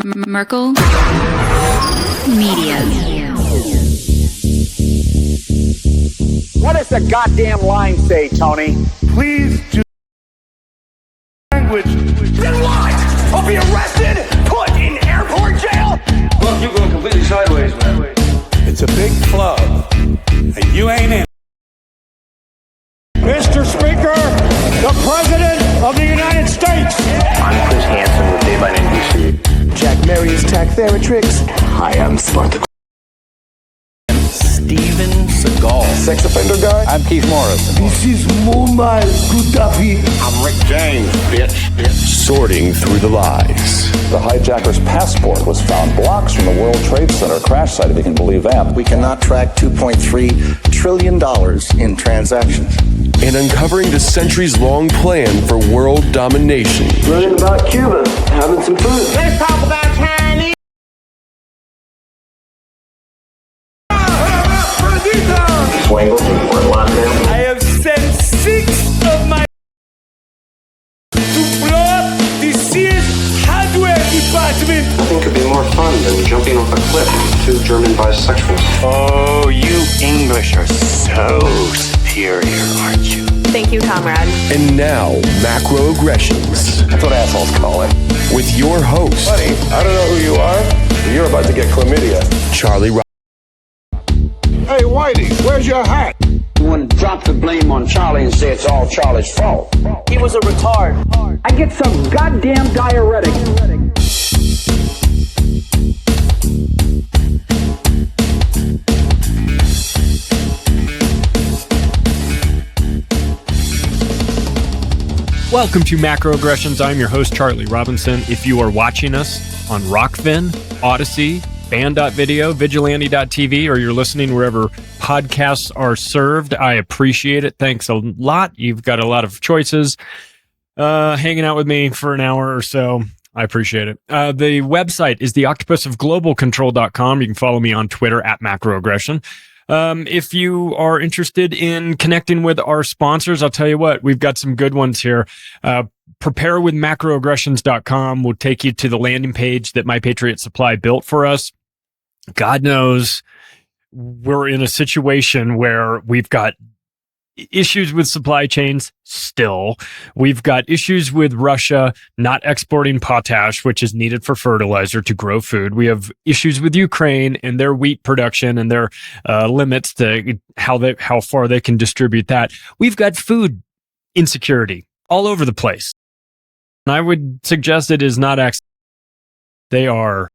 Merkel Media. What does the goddamn line say, Tony? Please do language. Then what? I'll be arrested, put in airport jail? Look, you're going completely sideways, man. It's a big club, and you ain't in. Mr. Speaker, the President of the United States. I'm Chris Hansen with Daylight NBC. Jack Marius Tactheratrix. Hi, I'm Spartacus. Steven Seagal. Sex offender guy. I'm Keith Morris. This is Muammar Gaddafi. I'm Rick James, bitch. Sorting through the lies. The hijacker's passport was found blocks from the World Trade Center crash site, if you can believe that. We cannot track $2.3 trillion in transactions. And uncovering the centuries-long plan for world domination. Learning about Cuba, having some food. Let's talk about Chinese. Swangles and Fort Lauderdale. I have sent 6 of my to blow up the Sears hardware department. Nothing could be more fun than jumping off a cliff with 2 German bisexuals. Oh, you English are so superior, aren't you? Thank you, comrade. And now, macroaggressions. That's what assholes call it. With your host, Buddy, I don't know who you are, but you're about to get chlamydia. Charlie Rob. Hey, Whitey, where's your hat? You want to drop the blame on Charlie and say it's all Charlie's fault. He was a retard. I get some goddamn diuretic. Welcome to Macroaggressions. I'm your host, Charlie Robinson. If you are watching us on Rockfin, Odyssey, Band.video, Vigilante.tv, or you're listening wherever podcasts are served, I appreciate it. Thanks a lot. You've got a lot of choices. Hanging out with me for an hour or so. I appreciate it. The website is theoctopusofglobalcontrol.com. You can follow me on Twitter at macroaggression. If you are interested in connecting with our sponsors, I'll tell you what, we've got some good ones here. Preparewithmacroaggressions.com will take you to the landing page that My Patriot Supply built for us. God knows we're in a situation where we've got issues with supply chains still. We've got issues with Russia not exporting potash, which is needed for fertilizer to grow food. We have issues with Ukraine and their wheat production and their limits to how far they can distribute that. We've got food insecurity all over the place. And I would suggest it is not accidental. They are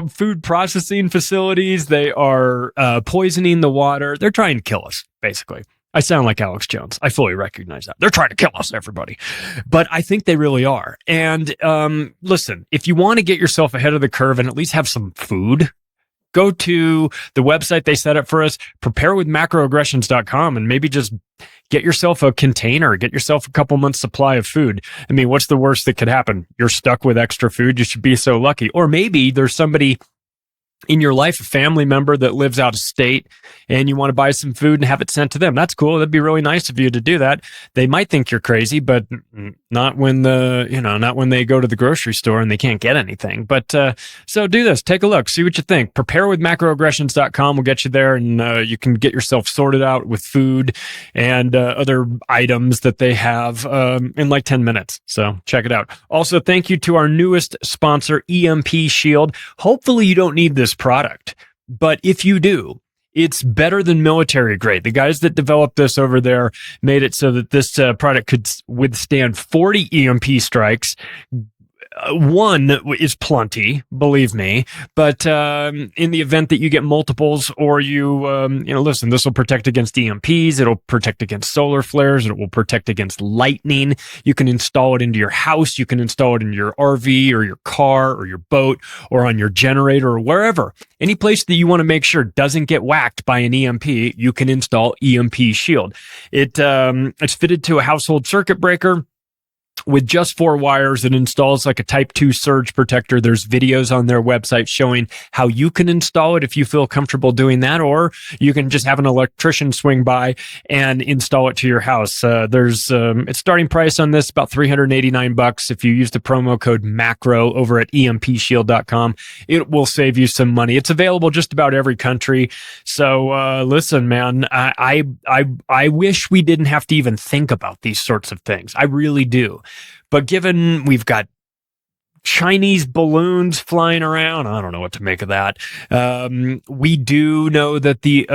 food processing facilities. They are poisoning the water. They're trying to kill us, basically. I sound like Alex Jones. I fully recognize that. They're trying to kill us, everybody. But I think they really are. And listen, if you want to get yourself ahead of the curve and at least have some food, go to the website they set up for us, preparewithmacroaggressions.com, and maybe just get yourself a container, get yourself a couple months supply of food. I mean, what's the worst that could happen? You're stuck with extra food. You should be so lucky. Or maybe there's somebody in your life, a family member that lives out of state, and you want to buy some food and have it sent to them. That's cool. That'd be really nice of you to do that. They might think you're crazy, but not when not when they go to the grocery store and they can't get anything. But so do this. Take a look. See what you think. Preparewithmacroaggressions.com will get you there, and you can get yourself sorted out with food and other items that they have in like 10 minutes. So check it out. Also, thank you to our newest sponsor, EMP Shield. Hopefully you don't need this product, but if you do, it's better than military grade. The guys that developed this over there made it so that this product could withstand 40 EMP strikes. One is plenty, believe me, but in the event that you get multiples or listen, this will protect against EMPs, it'll protect against solar flares, it will protect against lightning. You can install it into your house, you can install it in your RV or your car or your boat or on your generator or wherever. Any place that you want to make sure doesn't get whacked by an EMP, you can install EMP Shield. It's fitted to a household circuit breaker. with just 4 wires. It installs like a Type 2 surge protector. There's videos on their website showing how you can install it if you feel comfortable doing that, or you can just have an electrician swing by and install it to your house. There's its starting price on this about $389. If you use the promo code MACRO over at EMPshield.com, it will save you some money. It's available just about every country. So listen, man, I wish we didn't have to even think about these sorts of things. I really do. But given we've got Chinese balloons flying around, I don't know what to make of that. We do know that the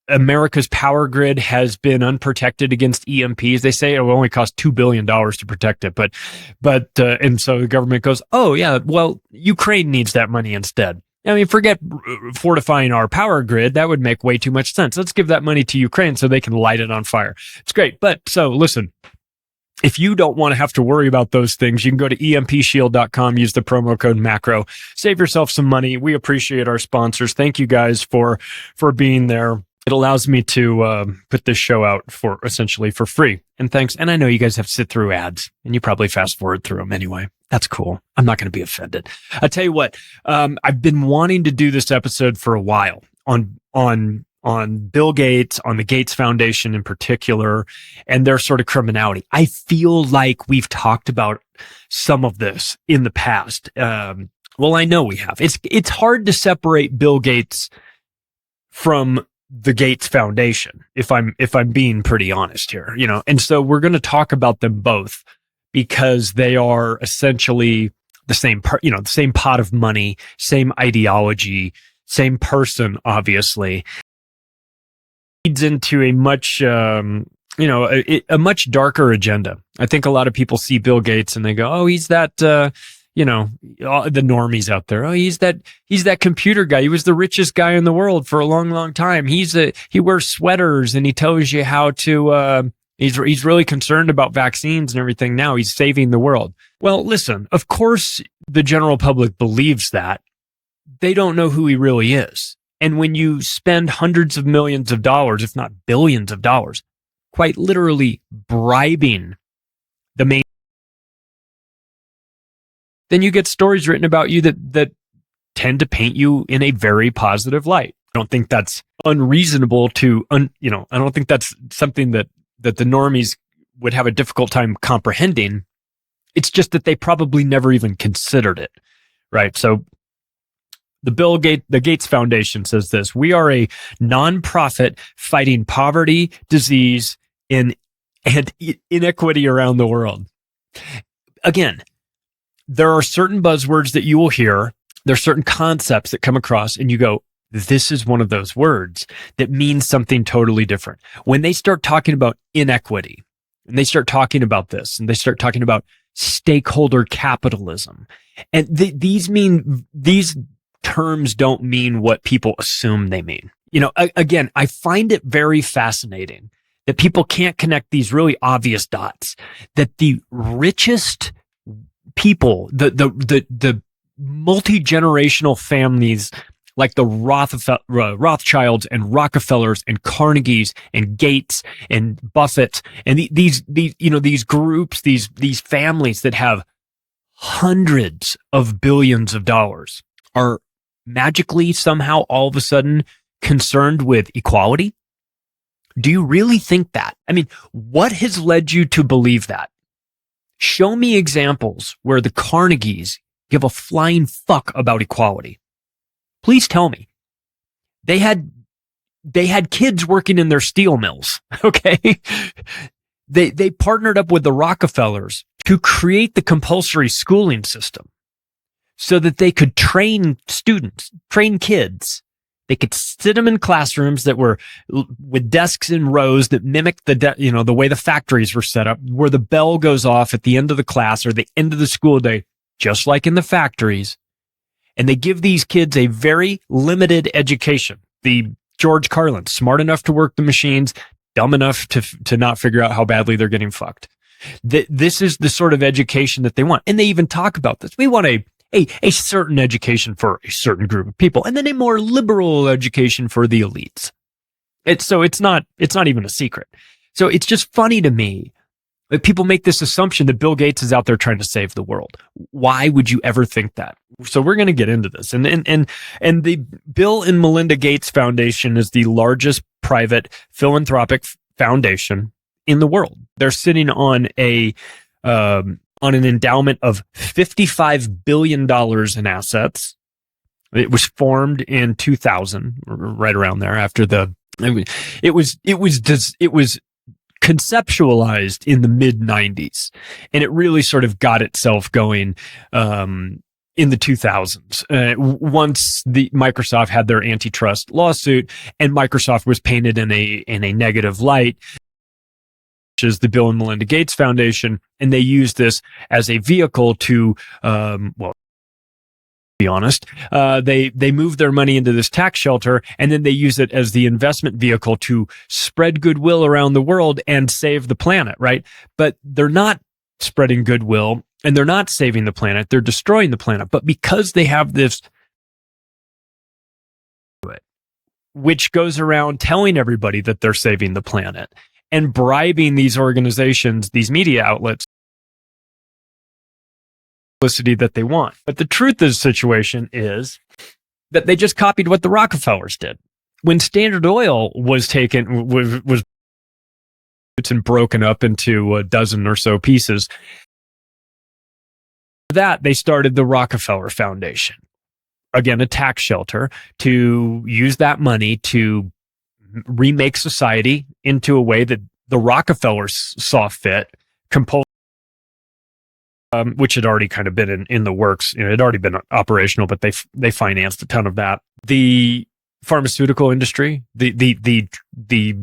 America's power grid has been unprotected against EMPs. They say it will only cost $2 billion to protect it. And so the government goes, oh yeah, well, Ukraine needs that money instead. I mean, forget fortifying our power grid. That would make way too much sense. Let's give that money to Ukraine so they can light it on fire. It's great. But so listen, if you don't want to have to worry about those things, you can go to EMPshield.com, use the promo code MACRO, save yourself some money. We appreciate our sponsors. Thank you guys for being there. It allows me to put this show out for essentially for free. And thanks. And I know you guys have to sit through ads, and you probably fast forward through them anyway. That's cool. I'm not going to be offended. I'll tell you what, I've been wanting to do this episode for a while on Bill Gates, on the Gates Foundation in particular, and their sort of criminality. I feel like we've talked about some of this in the past. Well, I know we have. It's hard to separate Bill Gates from the Gates Foundation, if I'm being pretty honest here, you know. And so we're going to talk about them both because they are essentially the same, the same pot of money, same ideology, same person, obviously. Leads into a much, a much darker agenda. I think a lot of people see Bill Gates and they go, "Oh, he's that, the normies out there. Oh, he's that computer guy. He was the richest guy in the world for a long, long time. He wears sweaters and he tells you how to. He's really concerned about vaccines and everything. Now he's saving the world." Well, listen. Of course, the general public believes that. They don't know who he really is. And when you spend hundreds of millions of dollars, if not billions of dollars, quite literally bribing the main, then you get stories written about you that tend to paint you in a very positive light. I don't think that's unreasonable I don't think that's something that the normies would have a difficult time comprehending. It's just that they probably never even considered it, right? So the Gates Foundation says this: "We are a nonprofit fighting poverty, disease, and inequity around the world." Again, there are certain buzzwords that you will hear. There's certain concepts that come across and you go, this is one of those words that means something totally different. When they start talking about inequity, and they start talking about this, and they start talking about stakeholder capitalism, and these terms don't mean what people assume they mean. Again, I find it very fascinating that people can't connect these really obvious dots, that the richest people, the multi-generational families like the Rothschilds and Rockefellers and Carnegies and Gates and Buffett and these groups, these families that have hundreds of billions of dollars are magically somehow all of a sudden concerned with equality? Do you really think that? I mean, what has led you to believe that? Show me examples where the Carnegies give a flying fuck about equality. Please tell me. They had kids working in their steel mills, okay? They partnered up with the Rockefellers to create the compulsory schooling system so that they could train kids. They could sit them in classrooms that were with desks in rows that mimicked the way the factories were set up, where the bell goes off at the end of the class or the end of the school day, just like in the factories. And they give these kids a very limited education. The George Carlin, smart enough to work the machines, dumb enough to not figure out how badly they're getting fucked. This is the sort of education that they want. And they even talk about this. We want a certain education for a certain group of people, and then a more liberal education for the elites. It's not even a secret. So it's just funny to me But people make this assumption that Bill Gates is out there trying to save the world. Why would you ever think that? So we're going to get into this. And the Bill and Melinda Gates Foundation is the largest private philanthropic foundation in the world. They're sitting on an endowment of $55 billion in assets. It was formed in 2000, right around there. After it was conceptualized in the mid 90s, and it really sort of got itself going in the 2000s. Once the Microsoft had their antitrust lawsuit, and Microsoft was painted in a negative light, which is the Bill and Melinda Gates Foundation, and they used this as a vehicle to, be honest, they moved their money into this tax shelter, and then they use it as the investment vehicle to spread goodwill around the world and save the planet, right? But they're not spreading goodwill, and they're not saving the planet. They're destroying the planet. But because they have this, which goes around telling everybody that they're saving the planet and bribing these organizations, these media outlets, that they want. But the truth of the situation is that they just copied what the Rockefellers did. When Standard Oil was taken, was and broken up into a dozen or so pieces, that they started the Rockefeller Foundation. Again, a tax shelter to use that money to remake society into a way that the Rockefellers saw fit, which had already kind of been in the works. It had already been operational, but they financed a ton of that. The pharmaceutical industry, the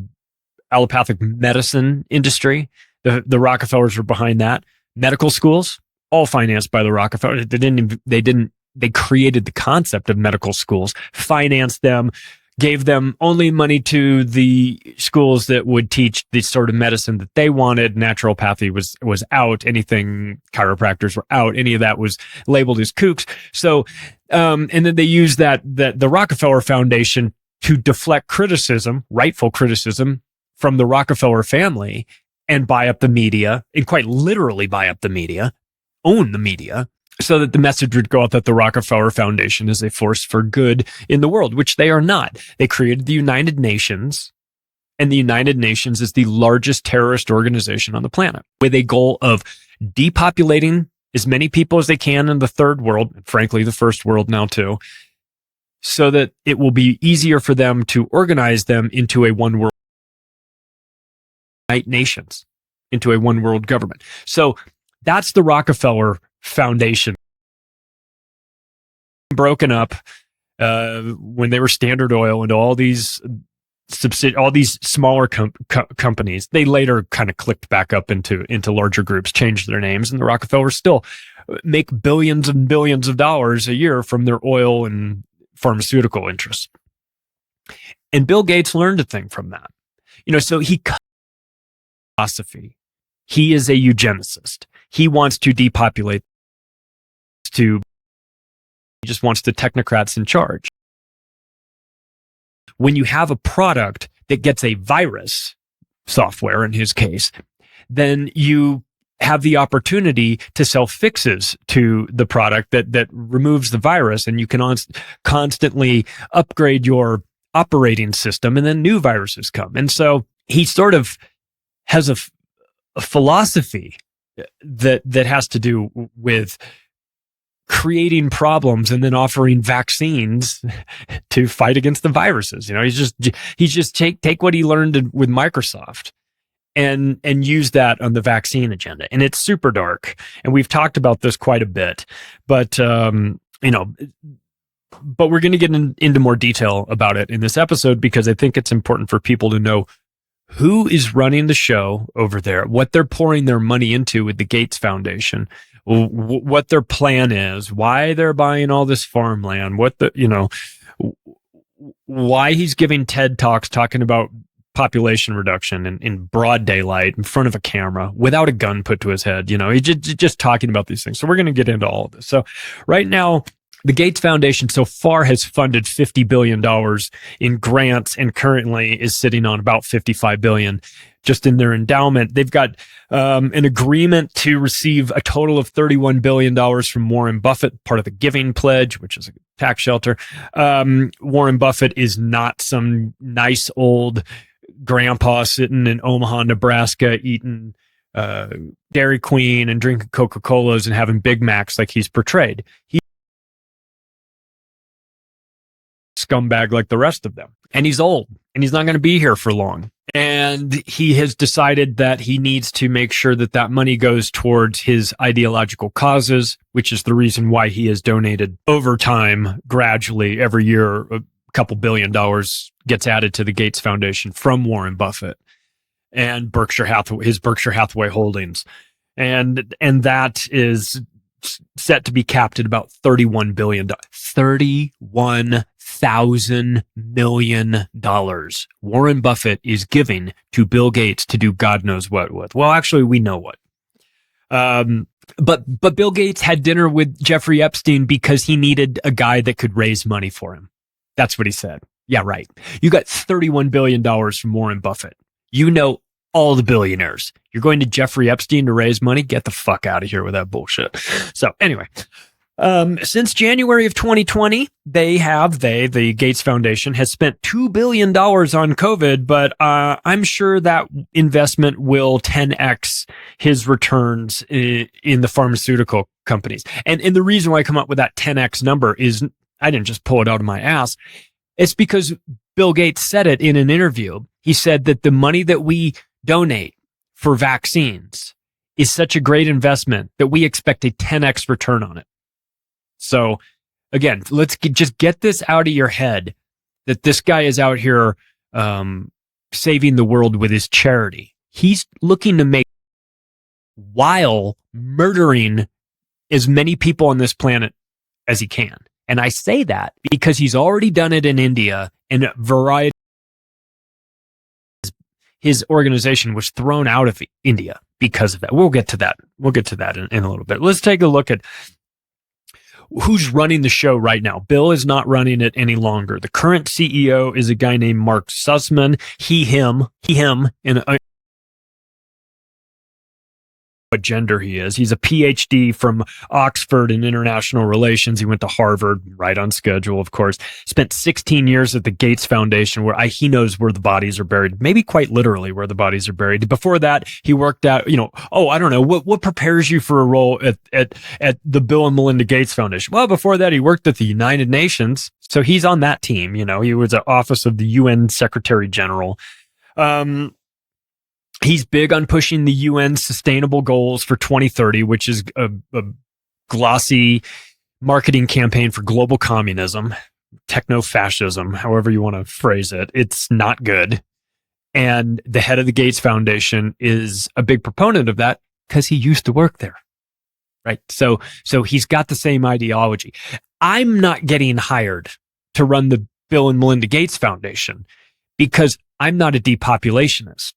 allopathic medicine industry, the Rockefellers were behind that. Medical schools, all financed by the Rockefellers. They created the concept of medical schools, financed them, gave them only money to the schools that would teach the sort of medicine that they wanted. Naturopathy was out. Anything, chiropractors were out. Any of that was labeled as kooks. So, and then they used the Rockefeller Foundation to deflect criticism, rightful criticism, from the Rockefeller family and buy up the media, and quite literally buy up the media, own the media, so that the message would go out that the Rockefeller Foundation is a force for good in the world, which they are not. They created the United Nations, and the United Nations is the largest terrorist organization on the planet, with a goal of depopulating as many people as they can in the third world, frankly, the first world now too, so that it will be easier for them to organize them into a one world nations, into a one world government. So that's the Rockefeller Foundation, broken up when they were Standard Oil and all these smaller companies. They later kind of clicked back up into larger groups, changed their names, and the Rockefellers still make billions and billions of dollars a year from their oil and pharmaceutical interests. And Bill Gates learned a thing from that. So he philosophy. He is a eugenicist. He wants to depopulate. He just wants the technocrats in charge. When you have a product that gets a virus, software in his case, then you have the opportunity to sell fixes to the product that removes the virus, and you can constantly upgrade your operating system, and then new viruses come. And so he sort of has a philosophy that has to do with creating problems and then offering vaccines to fight against the viruses. He's just take what he learned with Microsoft and use that on the vaccine agenda. And it's super dark. And we've talked about this quite a bit, but we're going to get into more detail about it in this episode, because I think it's important for people to know who is running the show over there, what they're pouring their money into with the Gates Foundation, what their plan is, why they're buying all this farmland, why he's giving TED Talks talking about population reduction in broad daylight in front of a camera without a gun put to his head. He's just talking about these things. So we're going to get into all of this. So right now, The Gates Foundation so far has funded $50 billion in grants and currently is sitting on about $55 billion just in their endowment. They've got an agreement to receive a total of $31 billion from Warren Buffett, part of the Giving Pledge, which is a tax shelter. Warren Buffett is not some nice old grandpa sitting in Omaha, Nebraska, eating Dairy Queen and drinking Coca-Colas and having Big Macs like he's portrayed. He's scumbag like the rest of them. And he's old and he's not going to be here for long. And he has decided that he needs to make sure that that money goes towards his ideological causes, which is the reason why he has donated over time, gradually every year, a couple $1 billion gets added to the Gates Foundation from Warren Buffett and Berkshire Hathaway, his Berkshire Hathaway holdings. And that is set to be capped at about $31 billion. $31,000 million Warren Buffett is giving to Bill Gates to do God knows what with. Well, actually, we know what. But Bill Gates had dinner with Jeffrey Epstein because he needed a guy that could raise money for him. That's what he said. Yeah, right. You got $31 billion from Warren Buffett. You know all the billionaires. You're going to Jeffrey Epstein to raise money? Get the fuck out of here with that bullshit. So anyway, since January of 2020, the Gates Foundation has spent $2 billion on COVID, but I'm sure that investment will 10x his returns in the pharmaceutical companies. And the reason why I come up with that 10x number is I didn't just pull it out of my ass. It's because Bill Gates said it in an interview. He said that the money that we donate for vaccines is such a great investment that we expect a 10x return on it. So again, let's just get this out of your head that this guy is out here saving the world with his charity. He's looking to make while murdering as many people on this planet as he can. And I say that because he's already done it in India, and a variety. His organization was thrown out of India because of that. We'll get to that. We'll get to that in a little bit. Let's take a look at who's running the show right now. Bill is not running it any longer. The current CEO is a guy named Mark Sussman. He, him, and what gender he is. He's a PhD from Oxford in international relations. He went to Harvard, right on schedule, of course. Spent 16 years at the Gates Foundation, where he knows where the bodies are buried, maybe quite literally where the bodies are buried. Before that, he worked at, I don't know, what prepares you for a role at the Bill and Melinda Gates Foundation? Well, before that, he worked at the United Nations. So he's on that team. He was at office of the UN Secretary General. He's big on pushing the UN sustainable goals for 2030, which is a glossy marketing campaign for global communism, techno-fascism, however you want to phrase it. It's not good. And the head of the Gates Foundation is a big proponent of that because he used to work there. Right. So he's got the same ideology. I'm not getting hired to run the Bill and Melinda Gates Foundation because I'm not a depopulationist.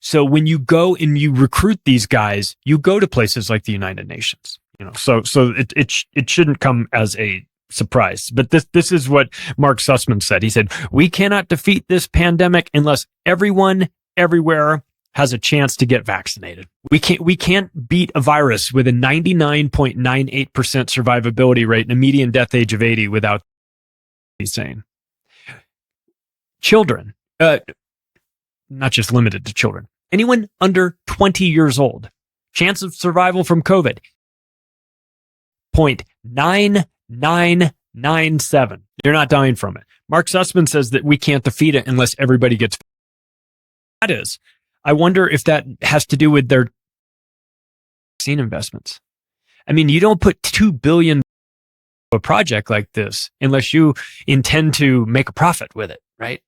So when you go and you recruit these guys, you go to places like the United Nations, so it shouldn't come as a surprise. But this is what Mark Sussman said. He said, we cannot defeat this pandemic unless everyone everywhere has a chance to get vaccinated. We can't beat a virus with a 99.98% survivability rate and a median death age of 80 without, he's saying. Children, not just limited to children. Anyone under 20 years old, chance of survival from COVID, 0.9997. You're not dying from it. Mark Sussman says that we can't defeat it unless everybody gets. That is, I wonder if that has to do with their vaccine investments. I mean, you don't put $2 billion a project like this unless you intend to make a profit with it, right?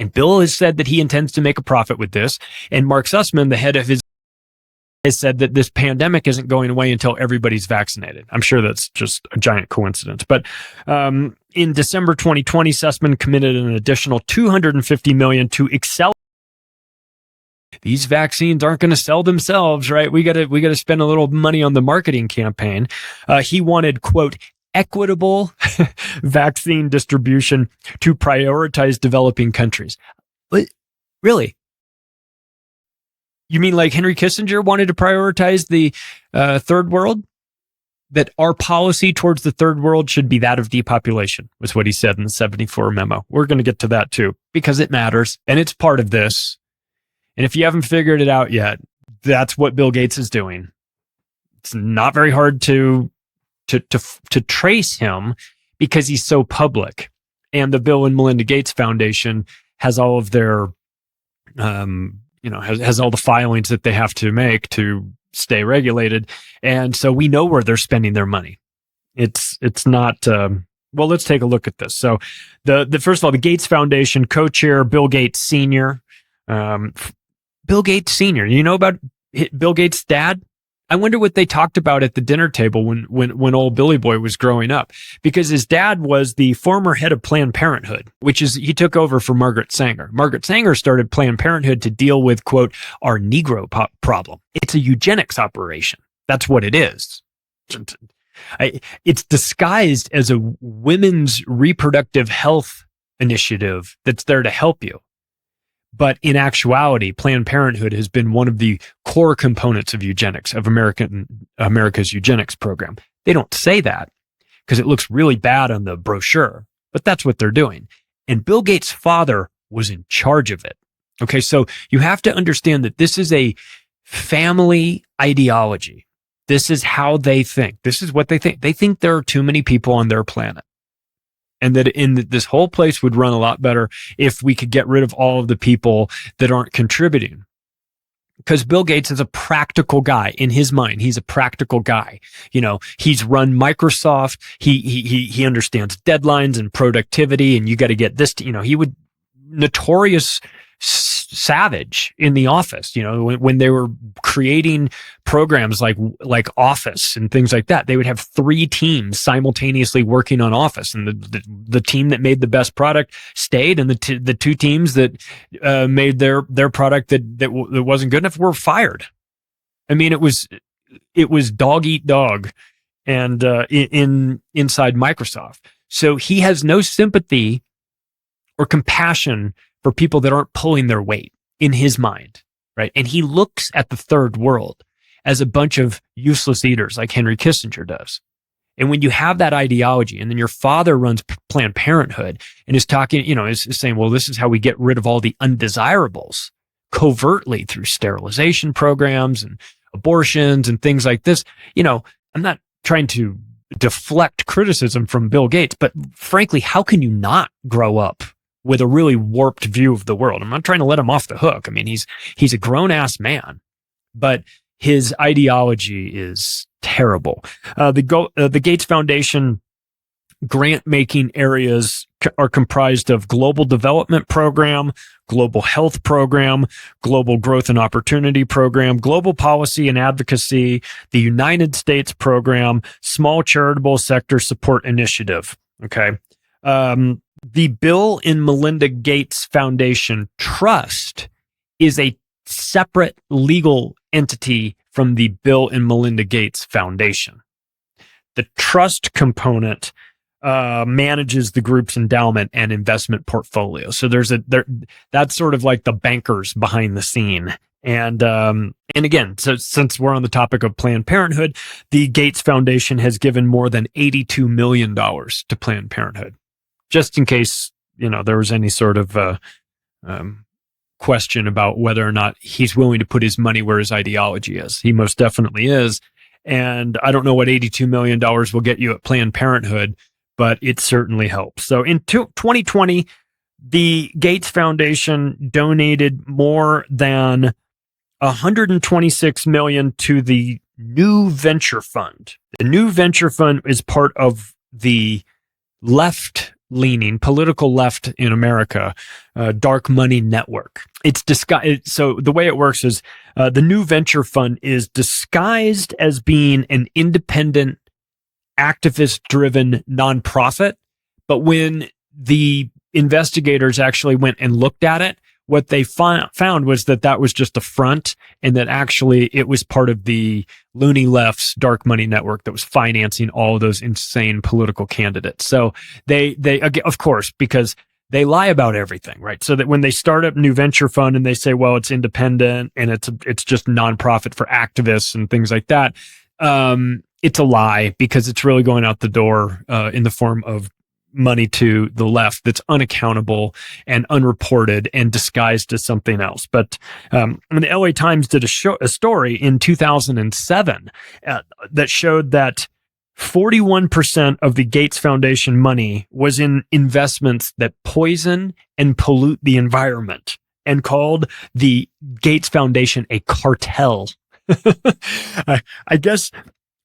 And Bill has said that he intends to make a profit with this. And Mark Sussman, the head of his, has said that this pandemic isn't going away until everybody's vaccinated. I'm sure that's just a giant coincidence. But in December 2020, Sussman committed an additional $250 million to accelerate. These vaccines aren't going to sell themselves, right? We got to spend a little money on the marketing campaign. He wanted, quote, equitable vaccine distribution to prioritize developing countries. But really? You mean like Henry Kissinger wanted to prioritize the third world? That our policy towards the third world should be that of depopulation, was what he said in the 74 memo. We're going to get to that too, because it matters and it's part of this. And if you haven't figured it out yet, that's what Bill Gates is doing. It's not very hard to trace him because he's so public. And the Bill and Melinda Gates Foundation has all of their, has all the filings that they have to make to stay regulated. And so we know where they're spending their money. It's not, well, let's take a look at this. So the first of all, the Gates Foundation co-chair, Bill Gates Sr. Bill Gates Sr. You know about Bill Gates' dad? I wonder what they talked about at the dinner table when old Billy Boy was growing up, because his dad was the former head of Planned Parenthood, which is, he took over for Margaret Sanger. Margaret Sanger started Planned Parenthood to deal with, quote, our Negro problem. It's a eugenics operation. That's what it is. It's disguised as a women's reproductive health initiative that's there to help you. But in actuality, Planned Parenthood has been one of the core components of eugenics, of America's eugenics program. They don't say that because it looks really bad on the brochure, but that's what they're doing. And Bill Gates' father was in charge of it. Okay, so you have to understand that this is a family ideology. This is how they think. This is what they think. They think there are too many people on their planet. And that this whole place would run a lot better if we could get rid of all of the people that aren't contributing. Because Bill Gates is a practical guy in his mind. He's a practical guy. You know, he's run Microsoft. He understands deadlines and productivity, and you got to get this. He would notorious savage in the office. When they were creating programs like Office and things like that, they would have 3 teams simultaneously working on Office, and the team that made the best product stayed, and the 2 teams that made their product that wasn't good enough were fired. I mean, it was dog eat dog, and inside Microsoft. So he has no sympathy or compassion for people that aren't pulling their weight in his mind, right? And he looks at the third world as a bunch of useless eaters like Henry Kissinger does. And when you have that ideology, and then your father runs Planned Parenthood and is talking, is saying, well, this is how we get rid of all the undesirables covertly through sterilization programs and abortions and things like this. I'm not trying to deflect criticism from Bill Gates, but frankly, how can you not grow up with a really warped view of the world? I'm not trying to let him off the hook. I mean, he's a grown-ass man, but his ideology is terrible. The Gates Foundation grant-making areas are comprised of Global Development Program, Global Health Program, Global Growth and Opportunity Program, Global Policy and Advocacy, the United States Program, Small Charitable Sector Support Initiative. Okay. The Bill and Melinda Gates Foundation Trust is a separate legal entity from the Bill and Melinda Gates Foundation. The trust component manages the group's endowment and investment portfolio. So that's sort of like the bankers behind the scene. And again, so since we're on the topic of Planned Parenthood, the Gates Foundation has given more than $82 million to Planned Parenthood. Just in case, there was any sort of question about whether or not he's willing to put his money where his ideology is. He most definitely is. And I don't know what $82 million will get you at Planned Parenthood, but it certainly helps. So in 2020, the Gates Foundation donated more than $126 million to the New Venture Fund. The New Venture Fund is part of the left-leaning, political left in America, dark money network. It's disguised. So the way it works is the New Venture Fund is disguised as being an independent, activist-driven nonprofit. But when the investigators actually went and looked at it, what they found was that was just a front, and that actually it was part of the loony left's dark money network that was financing all of those insane political candidates. So they of course, because they lie about everything, right? So that when they start up new venture fund and they say, well, it's independent and it's just nonprofit for activists and things like that, it's a lie, because it's really going out the door in the form of money to the left that's unaccountable and unreported and disguised as something else. But the LA Times did a story in 2007 that showed that 41% of the Gates Foundation money was in investments that poison and pollute the environment, and called the Gates Foundation a cartel. I guess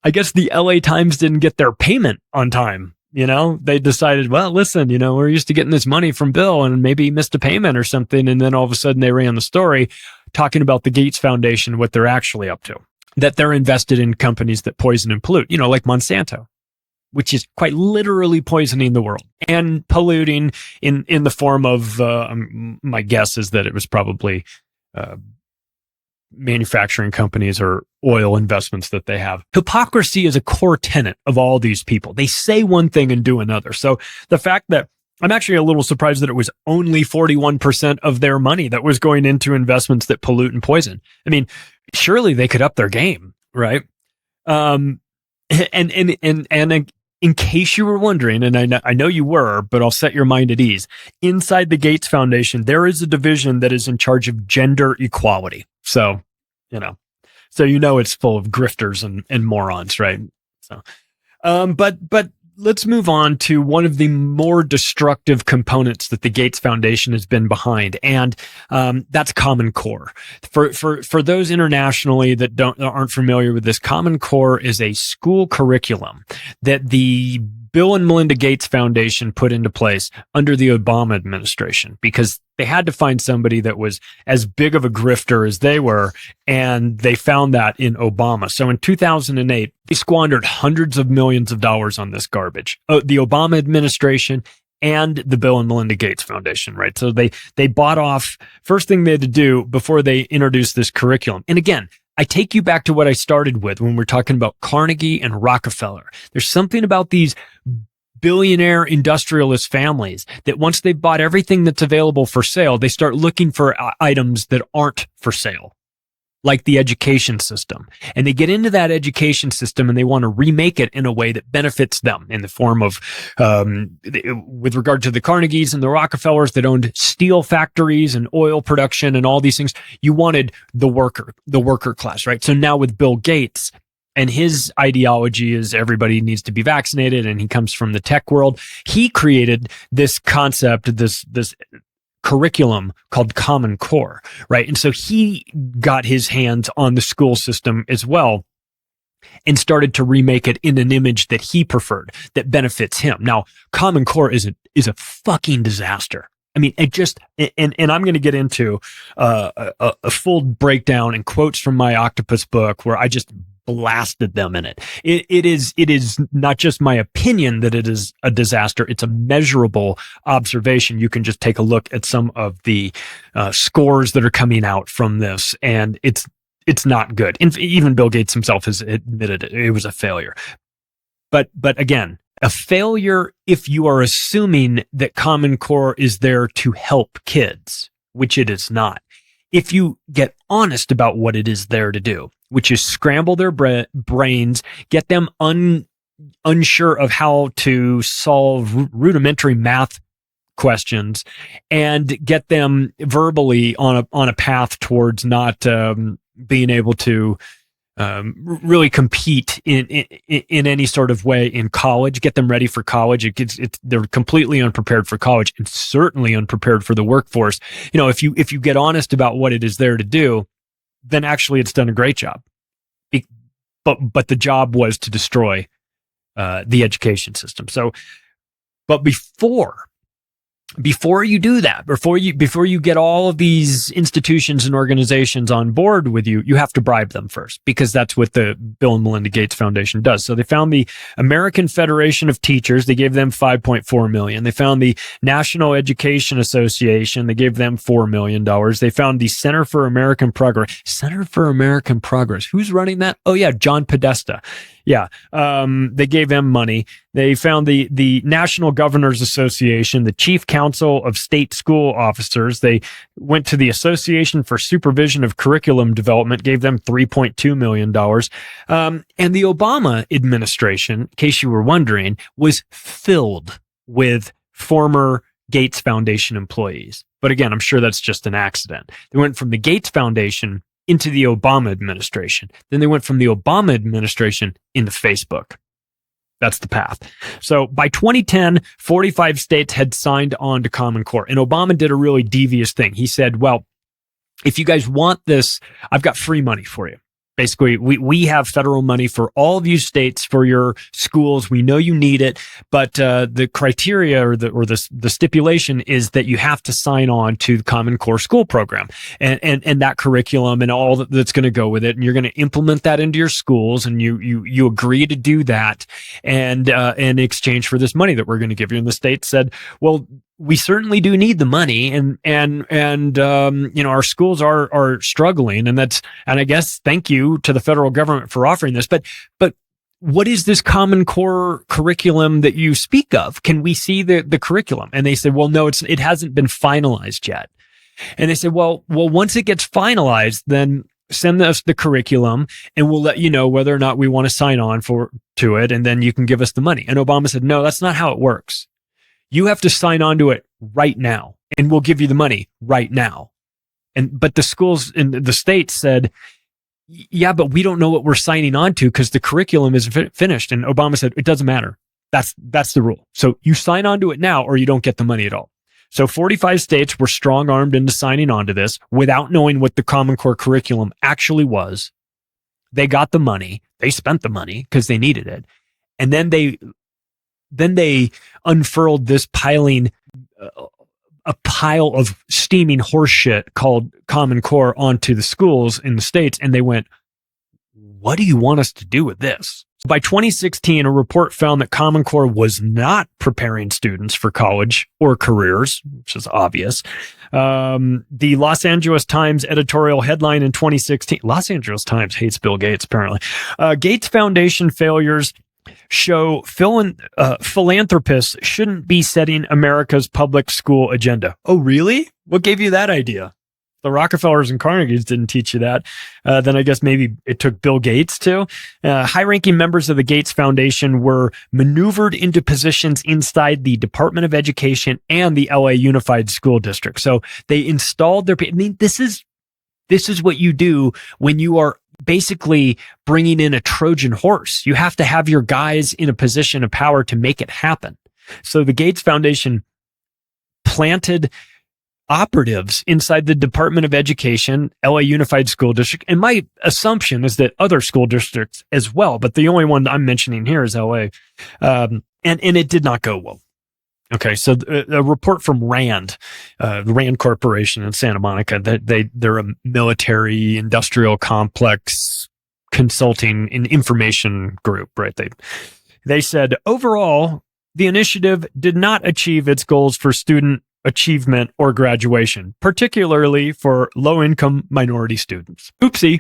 the LA Times didn't get their payment on time. You know, they decided, well, listen, you know, we're used to getting this money from Bill, and maybe he missed a payment or something. And then all of a sudden they ran the story talking about the Gates Foundation, what they're actually up to, that they're invested in companies that poison and pollute, you know, like Monsanto, which is quite literally poisoning the world and polluting in the form of, my guess is that it was probably manufacturing companies or oil investments that they have. Hypocrisy is a core tenet of all these people. They say one thing and do another. So the fact that I'm actually a little surprised that it was only 41% of their money that was going into investments that pollute and poison. I mean, surely they could up their game, right? And in case you were wondering, and I know you were, but I'll set your mind at ease. Inside the Gates Foundation, there is a division that is in charge of gender equality. So, you know it's full of grifters and morons, right? So, but let's move on to one of the more destructive components that the Gates Foundation has been behind, and that's Common Core. For those internationally that aren't familiar with this, Common Core is a school curriculum that the Bill and Melinda Gates Foundation put into place under the Obama administration, because they had to find somebody that was as big of a grifter as they were, and they found that in Obama. So in 2008, they squandered hundreds of millions of dollars on this garbage. The Obama administration and the Bill and Melinda Gates Foundation, right? So they bought off, first thing they had to do before they introduced this curriculum. And again, I take you back to what I started with when we're talking about Carnegie and Rockefeller. There's something about these billionaire industrialist families that once they've bought everything that's available for sale, they start looking for items that aren't for sale, like the education system. And they get into that education system and they want to remake it in a way that benefits them in the form of, with regard to the Carnegies and the Rockefellers that owned steel factories and oil production and all these things, you wanted the worker class, right? So now with Bill Gates, and his ideology is everybody needs to be vaccinated, and he comes from the tech world. He created this concept, this curriculum called Common Core, right? And so he got his hands on the school system as well and started to remake it in an image that he preferred, that benefits him. Now, Common Core is a fucking disaster. I mean, it just, and I'm going to get into a full breakdown and quotes from my Octopus book where I just blasted them in it. It is not just my opinion that it is a disaster. It's a measurable observation. You can just take a look at some of the scores that are coming out from this, and it's not good. And even Bill Gates himself has admitted it was a failure. But again, a failure if you are assuming that Common Core is there to help kids, which it is not. If you get honest about what it is there to do, which is scramble their brains, get them unsure of how to solve rudimentary math questions, and get them verbally on a path towards not being able to really compete in any sort of way in college, get them ready for college. They're completely unprepared for college and certainly unprepared for the workforce. You know, if you get honest about what it is there to do, then actually it's done a great job. But the job was to destroy the education system. So, but before before you do that, before you get all of these institutions and organizations on board with you, you have to bribe them first, because that's what the Bill and Melinda Gates Foundation does. So they found the American Federation of Teachers. They gave them $5.4 million. They found the National Education Association. They gave them $4 million. They found the Center for American Progress. Center for American Progress. Who's running that? Oh yeah, John Podesta. Yeah. They gave them money. They found the National Governors Association, the Chief Council of State School Officers. They went to the Association for Supervision of Curriculum Development, gave them $3.2 million. And the Obama administration, in case you were wondering, was filled with former Gates Foundation employees. But again, I'm sure that's just an accident. They went from the Gates Foundation into the Obama administration. Then they went from the Obama administration into Facebook. That's the path. So by 2010, 45 states had signed on to Common Core. And Obama did a really devious thing. He said, well, if you guys want this, I've got free money for you. Basically, we have federal money for all of you states for your schools. We know you need it, but the criteria or the stipulation is that you have to sign on to the Common Core school program and that curriculum and all that's going to go with it. And you're going to implement that into your schools, and you agree to do that, and in exchange for this money that we're going to give you. And the state said, well, we certainly do need the money, and you know, our schools are struggling, and I guess thank you to the federal government for offering this, but what is this Common Core curriculum that you speak of? Can we see the curriculum? And they said, well, no, it hasn't been finalized yet. And they said, well, once it gets finalized, then send us the curriculum and we'll let you know whether or not we want to sign on to it, and then you can give us the money. And Obama said, no, that's not how it works. You have to sign on to it right now, and we'll give you the money right now. But the schools in the states said, yeah, but we don't know what we're signing on to because the curriculum isn't finished. And Obama said, it doesn't matter. That's the rule. So you sign on to it now or you don't get the money at all. So 45 states were strong-armed into signing on to this without knowing what the Common Core curriculum actually was. They got the money. They spent the money because they needed it. And then they unfurled this a pile of steaming horse shit called Common Core onto the schools in the states. And they went, what do you want us to do with this? By 2016, a report found that Common Core was not preparing students for college or careers, which is obvious. The Los Angeles Times editorial headline in 2016, Los Angeles Times hates Bill Gates, apparently. Gates Foundation failures show philanthropists shouldn't be setting America's public school agenda. Oh, really? What gave you that idea? The Rockefellers and Carnegies didn't teach you that. Then I guess maybe it took Bill Gates to. High-ranking members of the Gates Foundation were maneuvered into positions inside the Department of Education and the LA Unified School District. So they installed their... I mean, this is what you do when you are basically bringing in a Trojan horse. You have to have your guys in a position of power to make it happen. So the Gates Foundation planted operatives inside the Department of Education, LA Unified School District, and my assumption is that other school districts as well, but the only one I'm mentioning here is LA. And it did not go well. Okay, so a report from RAND, the RAND Corporation in Santa Monica, they're a military industrial complex consulting and information group, right? They said, overall, the initiative did not achieve its goals for student achievement or graduation, particularly for low-income minority students. Oopsie.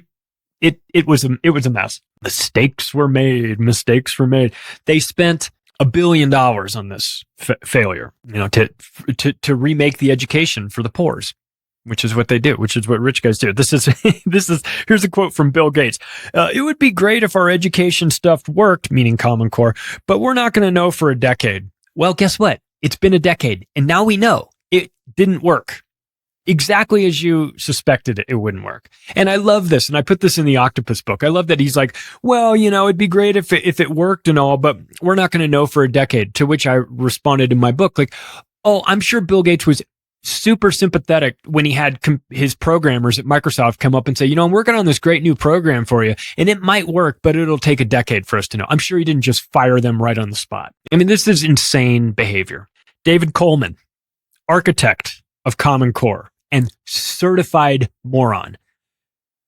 It was a mess. Mistakes were made. They spent $1 billion on this failure, to remake the education for the poors, which is what they do, which is what rich guys do. Here's a quote from Bill Gates. It would be great if our education stuff worked, meaning Common Core, but we're not going to know for a decade. Well, guess what? It's been a decade, and now we know it didn't work. Exactly as you suspected it wouldn't work. And I love this. And I put this in the Octopus book. I love that he's like, well, it'd be great if it worked and all, but we're not going to know for a decade. To which I responded in my book, like, oh, I'm sure Bill Gates was super sympathetic when he had his programmers at Microsoft come up and say, I'm working on this great new program for you and it might work, but it'll take a decade for us to know. I'm sure he didn't just fire them right on the spot. I mean, this is insane behavior. David Coleman, architect of Common Core and certified moron.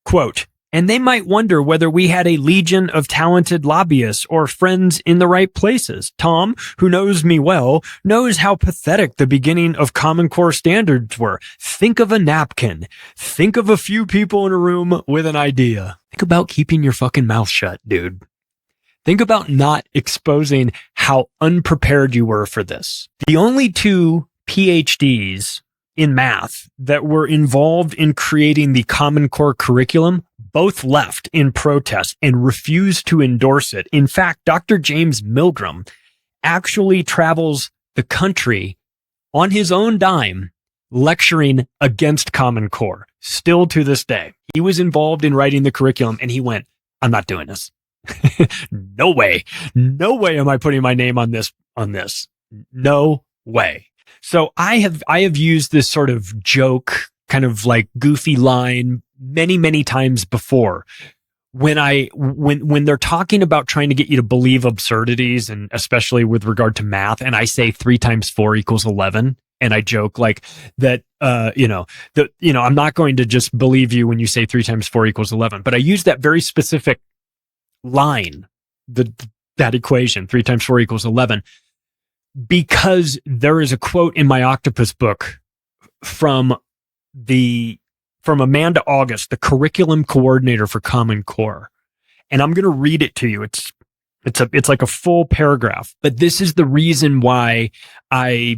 Quote, and they might wonder whether we had a legion of talented lobbyists or friends in the right places. Tom, who knows me well, knows how pathetic the beginning of Common Core standards were. Think of a napkin. Think of a few people in a room with an idea. Think about keeping your fucking mouth shut, dude. Think about not exposing how unprepared you were for this. The only two PhDs in math that were involved in creating the Common Core curriculum both left in protest and refused to endorse it. In fact, Dr. James Milgram actually travels the country on his own dime lecturing against Common Core, still to this day. He was involved in writing the curriculum and he went, I'm not doing this. No way. No way am I putting my name on this. No way. So I have used this sort of joke, kind of like goofy line many, many times before when they're talking about trying to get you to believe absurdities, and especially with regard to math, and I say 3 times 4 equals 11. And I joke like that, I'm not going to just believe you when you say 3 times 4 equals 11, but I use that very specific line, that equation, 3 times 4 equals 11, because there is a quote in my octopus book from Amanda August, the curriculum coordinator for Common Core. And I'm going to read it to you. It's like a full paragraph, but this is the reason why I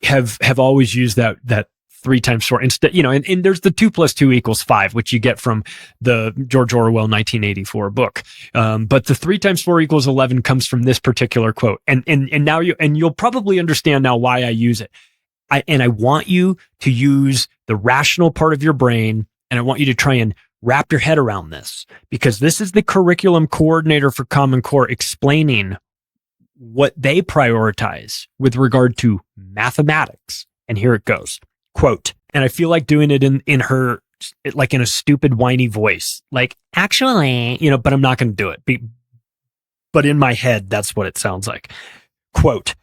have always used that 3 times 4 instead, and there's the 2 + 2 = 5, which you get from the George Orwell 1984 book. But the 3 times 4 = 11 comes from this particular quote. And now you'll probably understand now why I use it. I want you to use the rational part of your brain, and I want you to try and wrap your head around this, because this is the curriculum coordinator for Common Core explaining what they prioritize with regard to mathematics. And here it goes. Quote, and I feel like doing it in her, like in a stupid whiny voice, like actually, but I'm not going to do it. But in my head, that's what it sounds like. Quote,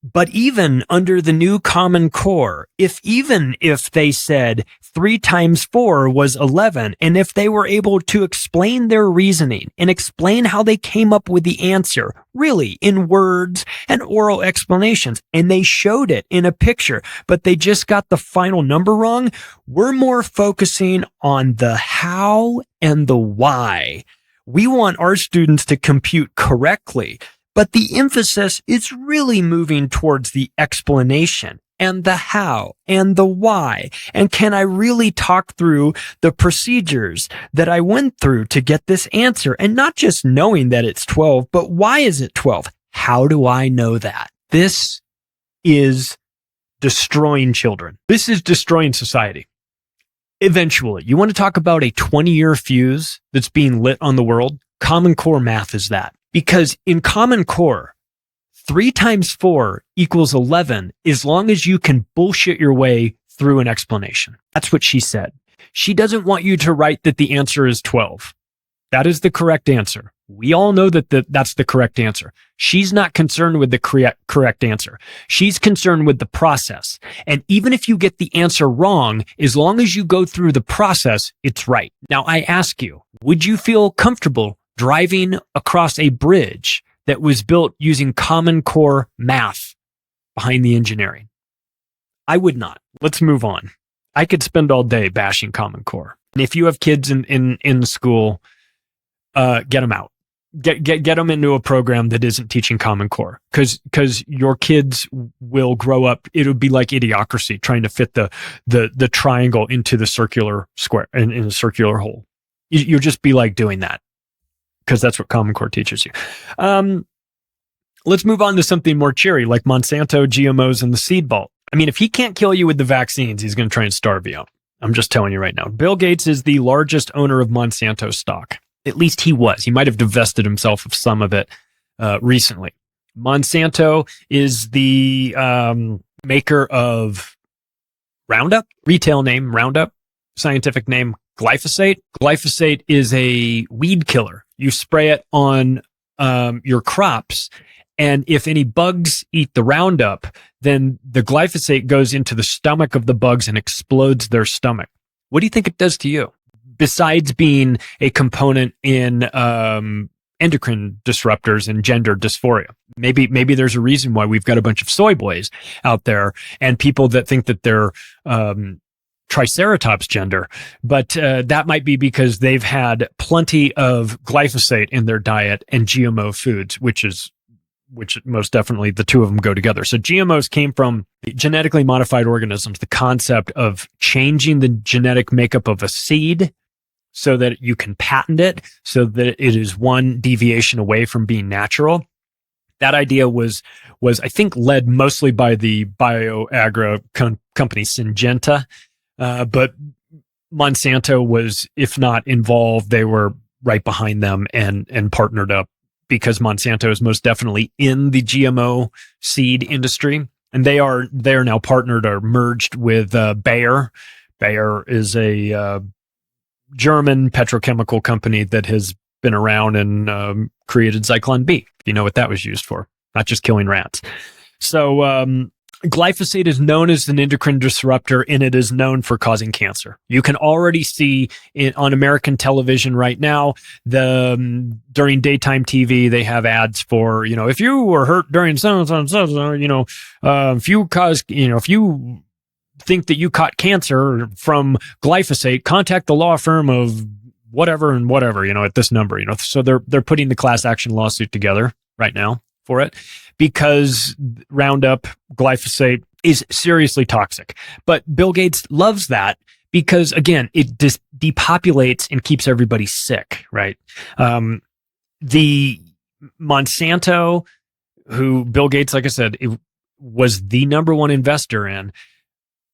but even under the new Common Core, even if they said 3 times 4 was 11, and if they were able to explain their reasoning and explain how they came up with the answer, really in words and oral explanations, and they showed it in a picture, but they just got the final number wrong, we're more focusing on the how and the why. We want our students to compute correctly, but the emphasis is really moving towards the explanation and the how and the why. And can I really talk through the procedures that I went through to get this answer? And not just knowing that it's 12, but why is it 12? How do I know that? This is destroying children. This is destroying society. Eventually, you want to talk about a 20-year fuse that's being lit on the world? Common Core math is that. Because in Common Core, 3 times 4 = 11 as long as you can bullshit your way through an explanation. That's what she said. She doesn't want you to write that the answer is 12. That is the correct answer. We all know that that's the correct answer. She's not concerned with the correct answer. She's concerned with the process. And even if you get the answer wrong, as long as you go through the process, it's right. Now, I ask you, would you feel comfortable driving across a bridge that was built using Common Core math behind the engineering? I would not. Let's move on. I could spend all day bashing Common Core. And if you have kids in the school, get them out. Get them into a program that isn't teaching Common Core, because your kids will grow up. It'll be like Idiocracy, trying to fit the triangle into the circular square in a circular hole. You'll just be like doing that, because that's what Common Core teaches you. Let's move on to something more cheery, like Monsanto, GMOs, and the seed vault. I mean, if he can't kill you with the vaccines, he's going to try and starve you out. I'm just telling you right now. Bill Gates is the largest owner of Monsanto stock. At least he was. He might have divested himself of some of it recently. Monsanto is the maker of Roundup, retail name Roundup, scientific name glyphosate. Glyphosate is a weed killer. You spray it on your crops, And if any bugs eat the Roundup, then the glyphosate goes into the stomach of the bugs and explodes their stomach. What do you think it does to you? Besides being a component in endocrine disruptors and gender dysphoria. Maybe there's a reason why we've got a bunch of soy boys out there and people that think that they're triceratops gender, but that might be because they've had plenty of glyphosate in their diet and GMO foods, which most definitely the two of them go together. So GMOs came from genetically modified organisms, the concept of changing the genetic makeup of a seed so that you can patent it, so that it is one deviation away from being natural. That idea was I think led mostly by the bioagro company Syngenta, but Monsanto was, if not involved, they were right behind them and partnered up, because Monsanto is most definitely in the GMO seed industry, and they are now partnered or merged with Bayer. Bayer is a German petrochemical company that has been around and created Zyklon B. If you know what that was used for, not just killing rats. So glyphosate is known as an endocrine disruptor, and it is known for causing cancer. You can already see it on American television right now. During daytime TV, they have ads for, if you were hurt during if you think that you caught cancer from glyphosate, contact the law firm of whatever and whatever, at this number, so they're putting the class action lawsuit together right now for it, because Roundup, glyphosate is seriously toxic. But Bill Gates loves that because, again, it depopulates and keeps everybody sick, right? The Monsanto, who Bill Gates, like I said, it was the number one investor in,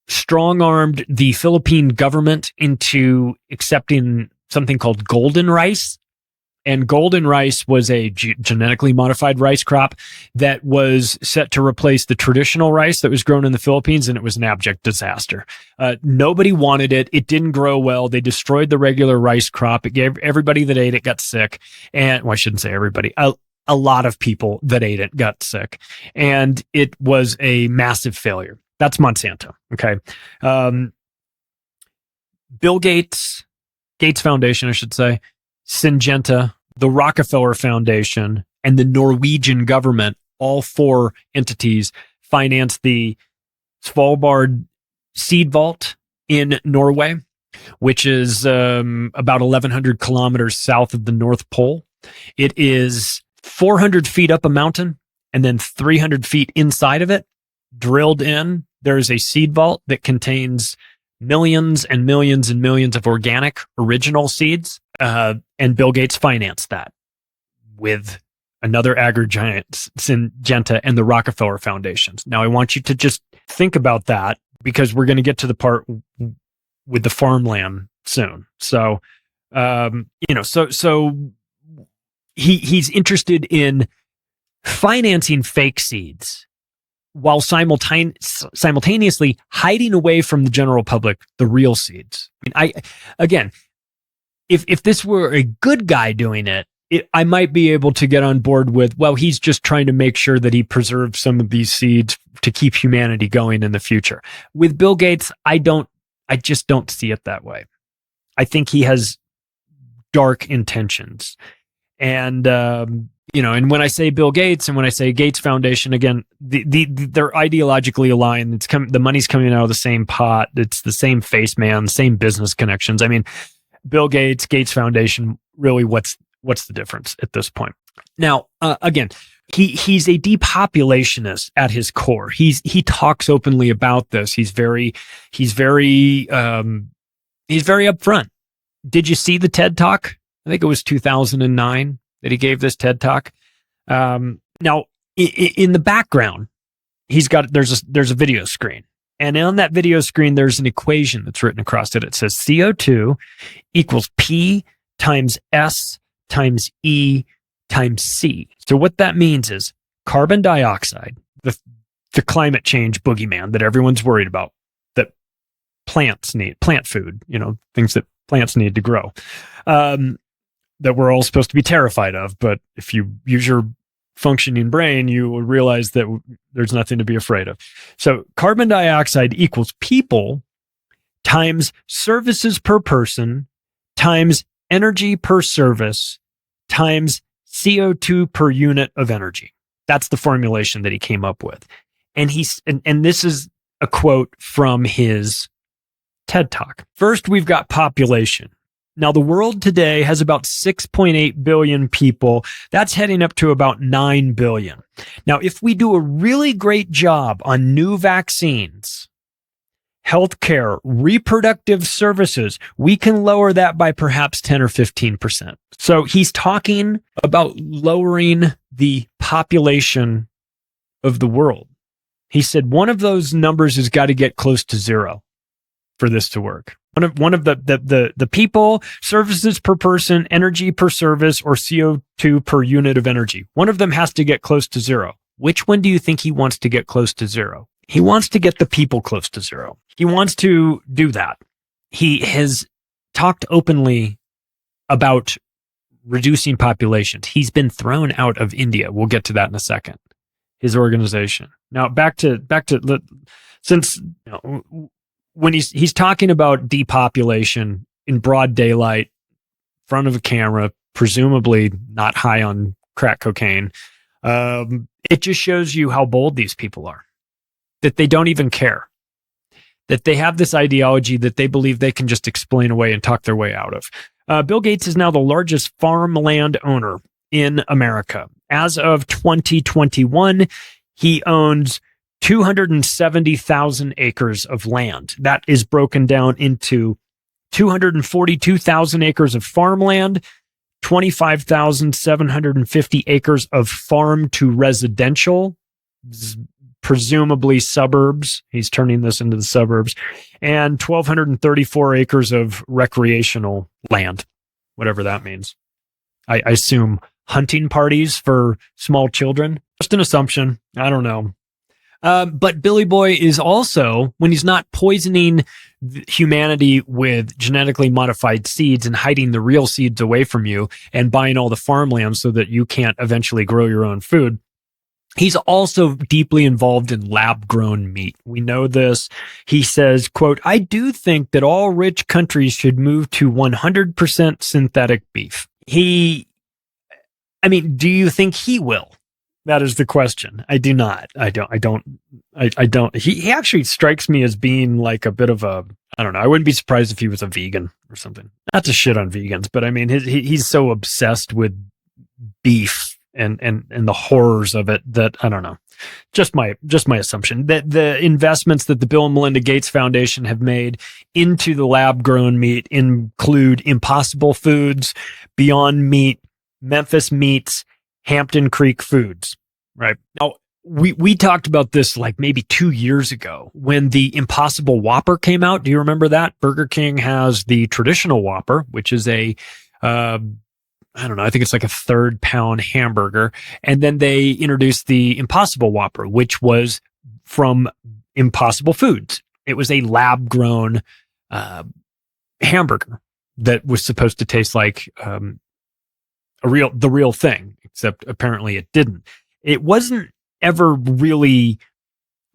strong-armed the Philippine government into accepting something called golden rice. And golden rice was a genetically modified rice crop that was set to replace the traditional rice that was grown in the Philippines, and it was an abject disaster. Nobody wanted it. It didn't grow well. They destroyed the regular rice crop. It gave everybody that ate it got sick. And I shouldn't say everybody. A lot of people that ate it got sick. And it was a massive failure. That's Monsanto. Okay. Bill Gates Foundation, I should say, Syngenta, the Rockefeller Foundation, and the Norwegian government, all four entities, financed the Svalbard Seed Vault in Norway, which is about 1,100 kilometers south of the North Pole. It is 400 feet up a mountain, and then 300 feet inside of it, drilled in, there's a seed vault that contains millions and millions and millions of organic original seeds. And Bill Gates financed that with another agri-giant, Syngenta, and the Rockefeller Foundations. Now, I want you to just think about that, because we're going to get to the part with the farmland soon. So, he's interested in financing fake seeds while simultaneously hiding away from the general public the real seeds. If this were a good guy doing it, I might be able to get on board with, well, he's just trying to make sure that he preserves some of these seeds to keep humanity going in the future. With Bill Gates, I just don't see it that way. I think he has dark intentions. And, and when I say Bill Gates and when I say Gates Foundation, again, they're ideologically aligned. The money's coming out of the same pot. It's the same face man, same business connections. I mean, Bill Gates, Gates Foundation, really, what's the difference at this point? Now, again, he's a depopulationist at his core. He talks openly about this. He's very upfront. Did you see the TED Talk? I think it was 2009 that he gave this TED Talk. Now, in the background, there's a video screen. And on that video screen, there's an equation that's written across it. It says CO2 equals P times S times E times C. So what that means is carbon dioxide, the climate change boogeyman that everyone's worried about, that plants need, plant food, things that plants need to grow, that we're all supposed to be terrified of. But if you use your functioning brain, you will realize that there's nothing to be afraid of. So carbon dioxide equals people times services per person times energy per service times CO2 per unit of energy. That's the formulation that he came up with. And and this is a quote from his TED Talk. First, we've got population. Now, the world today has about 6.8 billion people. That's heading up to about 9 billion. Now, if we do a really great job on new vaccines, healthcare, reproductive services, we can lower that by perhaps 10 or 15%. So he's talking about lowering the population of the world. He said one of those numbers has got to get close to zero for this to work. One of the people, services per person, energy per service, or CO2 per unit of energy. One of them has to get close to zero. Which one do you think he wants to get close to zero? He wants to get the people close to zero. He wants to do that. He has talked openly about reducing populations. He's been thrown out of India. We'll get to that in a second. His organization. Now back to since when he's talking about depopulation in broad daylight, in front of a camera, presumably not high on crack cocaine, it just shows you how bold these people are. That they don't even care. That they have this ideology that they believe they can just explain away and talk their way out of. Bill Gates is now the largest farmland owner in America. As of 2021, he owns 270,000 acres of land. That is broken down into 242,000 acres of farmland, 25,750 acres of farm to residential, presumably suburbs. He's turning this into the suburbs, and 1,234 acres of recreational land, whatever that means. I assume hunting parties for small children. Just an assumption. I don't know. But Billy Boy is also, when he's not poisoning humanity with genetically modified seeds and hiding the real seeds away from you and buying all the farmland so that you can't eventually grow your own food, he's also deeply involved in lab-grown meat. We know this. He says, quote, "I do think that all rich countries should move to 100% synthetic beef." Do you think he will? That is the question. I do not. I don't. He actually strikes me as being like a bit of a, I don't know. I wouldn't be surprised if he was a vegan or something. Not to shit on vegans, but I mean, he's so obsessed with beef and the horrors of it that I don't know. Just my assumption that the investments that the Bill and Melinda Gates Foundation have made into the lab grown meat include Impossible Foods, Beyond Meat, Memphis Meats, Hampton Creek Foods, right? Now, we talked about this like maybe 2 years ago when the Impossible Whopper came out. Do you remember that? Burger King has the traditional Whopper, which is I don't know, I think it's like a 3-pound hamburger. And then they introduced the Impossible Whopper, which was from Impossible Foods. It was a lab-grown hamburger that was supposed to taste like the real thing, except apparently it didn't. It wasn't ever really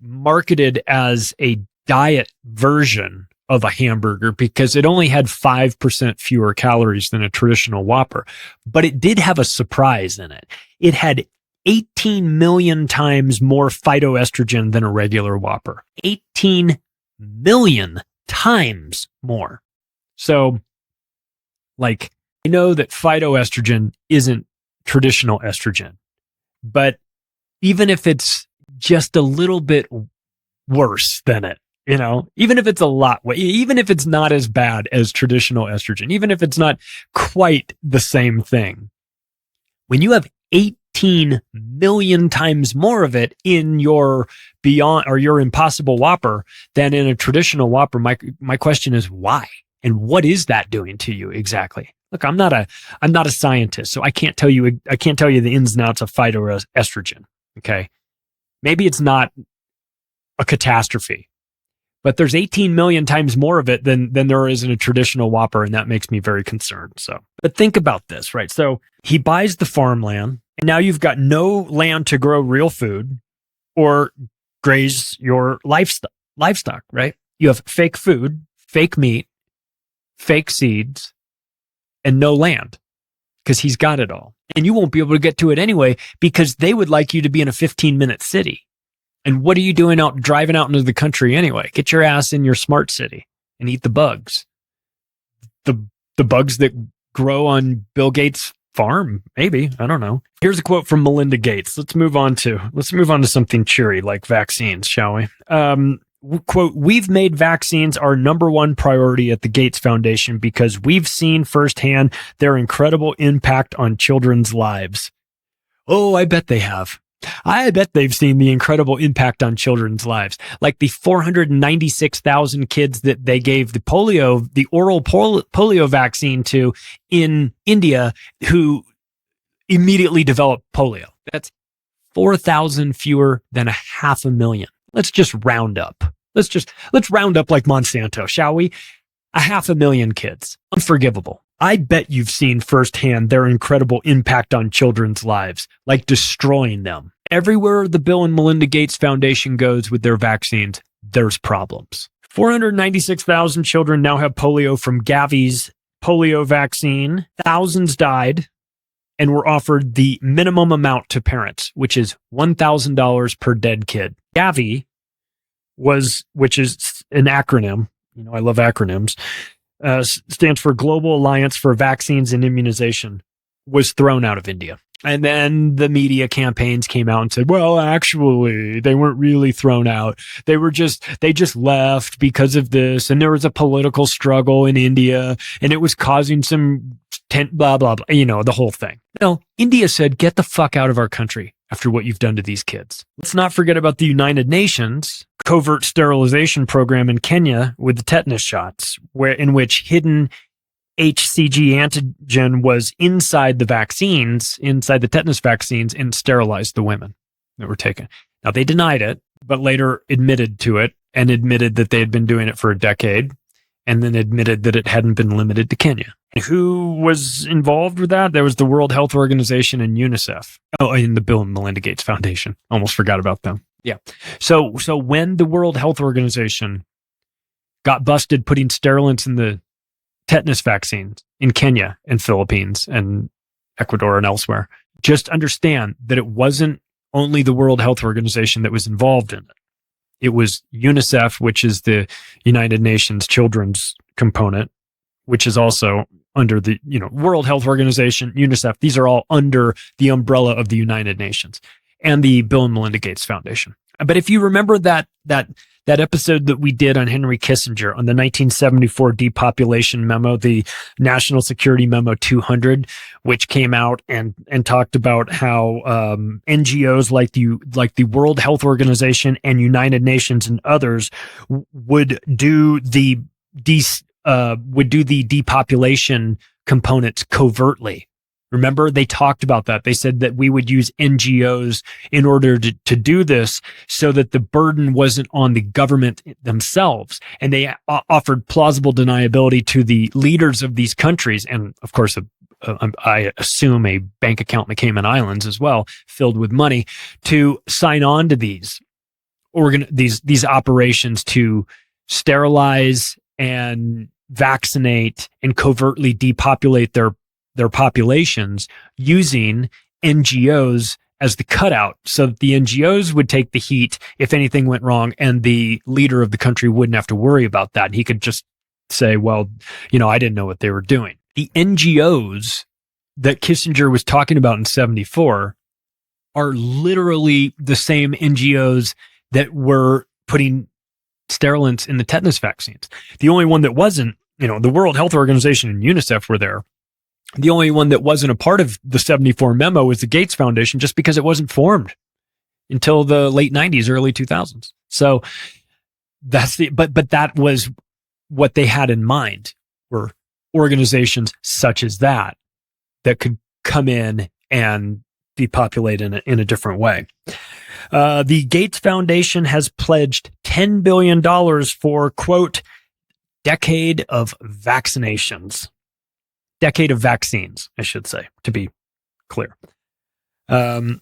marketed as a diet version of a hamburger because it only had 5% fewer calories than a traditional Whopper, but it did have a surprise in it. It had 18 million times more phytoestrogen than a regular Whopper. 18 million times more. So, like, I know that phytoestrogen isn't traditional estrogen, but even if it's just a little bit worse than it, even if it's a lot, even if it's not as bad as traditional estrogen, even if it's not quite the same thing, when you have 18 million times more of it in your Beyond or your Impossible Whopper than in a traditional Whopper, my question is why? And what is that doing to you exactly? Look, I'm not a scientist, so I can't tell you the ins and outs of phytoestrogen. Okay. Maybe it's not a catastrophe, but there's 18 million times more of it than there is in a traditional Whopper. And that makes me very concerned. So, but think about this, right? So he buys the farmland. And now you've got no land to grow real food or graze your livestock, right? You have fake food, fake meat, fake seeds, and no land because he's got it all. And you won't be able to get to it anyway because they would like you to be in a 15-minute city. And what are you doing driving out into the country anyway? Get your ass in your smart city and eat the bugs. The bugs that grow on Bill Gates' farm, maybe. I don't know. Here's a quote from Melinda Gates. Let's move on to something cheery like vaccines, shall we? Quote, "We've made vaccines our number one priority at the Gates Foundation because we've seen firsthand their incredible impact on children's lives." Oh, I bet they have. I bet they've seen the incredible impact on children's lives. Like the 496,000 kids that they gave the oral polio vaccine to in India who immediately developed polio. That's 4,000 fewer than 500,000. Let's just round up. Let's round up like Monsanto, shall we? 500,000 kids. Unforgivable. I bet you've seen firsthand their incredible impact on children's lives, like destroying them. Everywhere the Bill and Melinda Gates Foundation goes with their vaccines, there's problems. 496,000 children now have polio from Gavi's polio vaccine. Thousands died and were offered the minimum amount to parents, which is $1,000 per dead kid. Gavi which is an acronym. You know, I love acronyms. Stands for Global Alliance for Vaccines and Immunization, was thrown out of India. And then the media campaigns came out and said, well, actually, they weren't really thrown out. They just left because of this. And there was a political struggle in India and it was causing some blah, blah, blah, the whole thing. No, India said, get the fuck out of our country after what you've done to these kids. Let's not forget about the United Nations covert sterilization program in Kenya with the tetanus shots, in which hidden HCG antigen was inside the tetanus vaccines, and sterilized the women that were taken. Now, they denied it, but later admitted to it and admitted that they had been doing it for a decade, and then admitted that it hadn't been limited to Kenya. And who was involved with that? There was the World Health Organization and UNICEF. Oh, and the Bill and Melinda Gates Foundation. Almost forgot about them. Yeah. So when the World Health Organization got busted putting sterilants in the tetanus vaccines in Kenya and Philippines and Ecuador and elsewhere, just understand that it wasn't only the World Health Organization that was involved in it. It was UNICEF, which is the United Nations Children's component, which is also under the World Health Organization, UNICEF. These are all under the umbrella of the United Nations and the Bill and Melinda Gates Foundation. But if you remember that episode that we did on Henry Kissinger on the 1974 depopulation memo, the National Security Memo 200, which came out and talked about how NGOs like the World Health Organization and United Nations and others would do the depopulation components covertly. Remember, they talked about that. They said that we would use NGOs in order to do this so that the burden wasn't on the government themselves. And they offered plausible deniability to the leaders of these countries. And of course, I assume a bank account in the Cayman Islands as well, filled with money, to sign on to these operations to sterilize and vaccinate and covertly depopulate their populations using NGOs as the cutout, so that the NGOs would take the heat if anything went wrong, and the leader of the country wouldn't have to worry about that. He could just say, well, I didn't know what they were doing. The NGOs that Kissinger was talking about in 74 are literally the same NGOs that were putting sterilants in the tetanus vaccines. The only one that wasn't, the World Health Organization and UNICEF were there. The only one that wasn't a part of the 74 memo was the Gates Foundation, just because it wasn't formed until the late 90s, early 2000s. So but that was what they had in mind, were organizations such as that could come in and depopulate in a different way. The Gates Foundation has pledged $10 billion for, quote, decade of vaccines, I should say, to be clear. And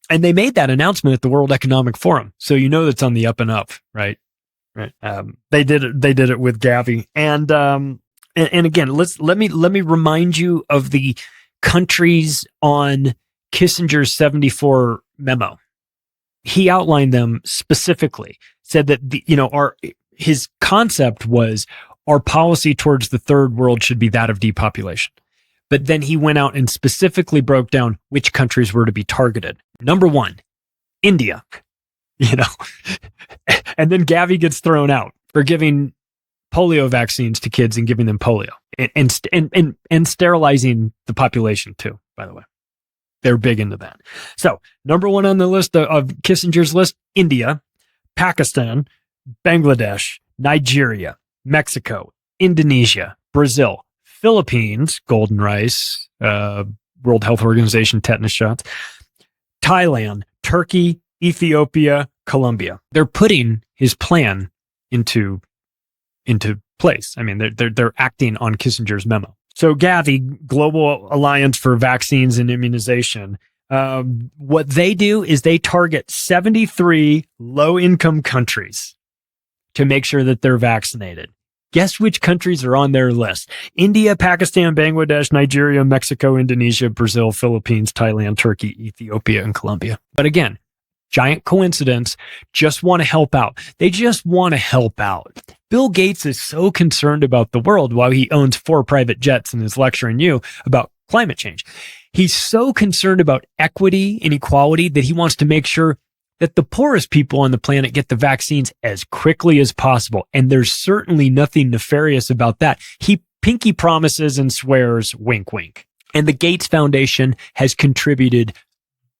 they made that announcement at the World Economic Forum. So you know that's on the up and up, right? Right. They did it with Gavi. And again, let me remind you of the countries on Kissinger's 74 memo. He outlined them specifically, said that his concept was our policy towards the third world should be that of depopulation. But then he went out and specifically broke down which countries were to be targeted. Number 1, India, and then Gavi gets thrown out for giving polio vaccines to kids and giving them polio and sterilizing the population too, by the way. They're big into that. So number 1 on the list of Kissinger's list, India, Pakistan, Bangladesh, Nigeria, Mexico, Indonesia, Brazil, Philippines, golden rice, World Health Organization tetanus shots, Thailand, Turkey, Ethiopia, Colombia. They're putting his plan into place. I mean, they're acting on Kissinger's memo. So Gavi, Global Alliance for Vaccines and Immunization, what they do is they target 73 low-income countries to make sure that they're vaccinated. Guess which countries are on their list? India, Pakistan, Bangladesh, Nigeria, Mexico, Indonesia, Brazil, Philippines, Thailand, Turkey, Ethiopia, and Colombia. But again, giant coincidence, just want to help out. They just want to help out. Bill Gates is so concerned about the world while he owns 4 private jets and is lecturing you about climate change. He's so concerned about equity and equality that he wants to make sure that the poorest people on the planet get the vaccines as quickly as possible. And there's certainly nothing nefarious about that. He pinky promises and swears, wink, wink. And the Gates Foundation has contributed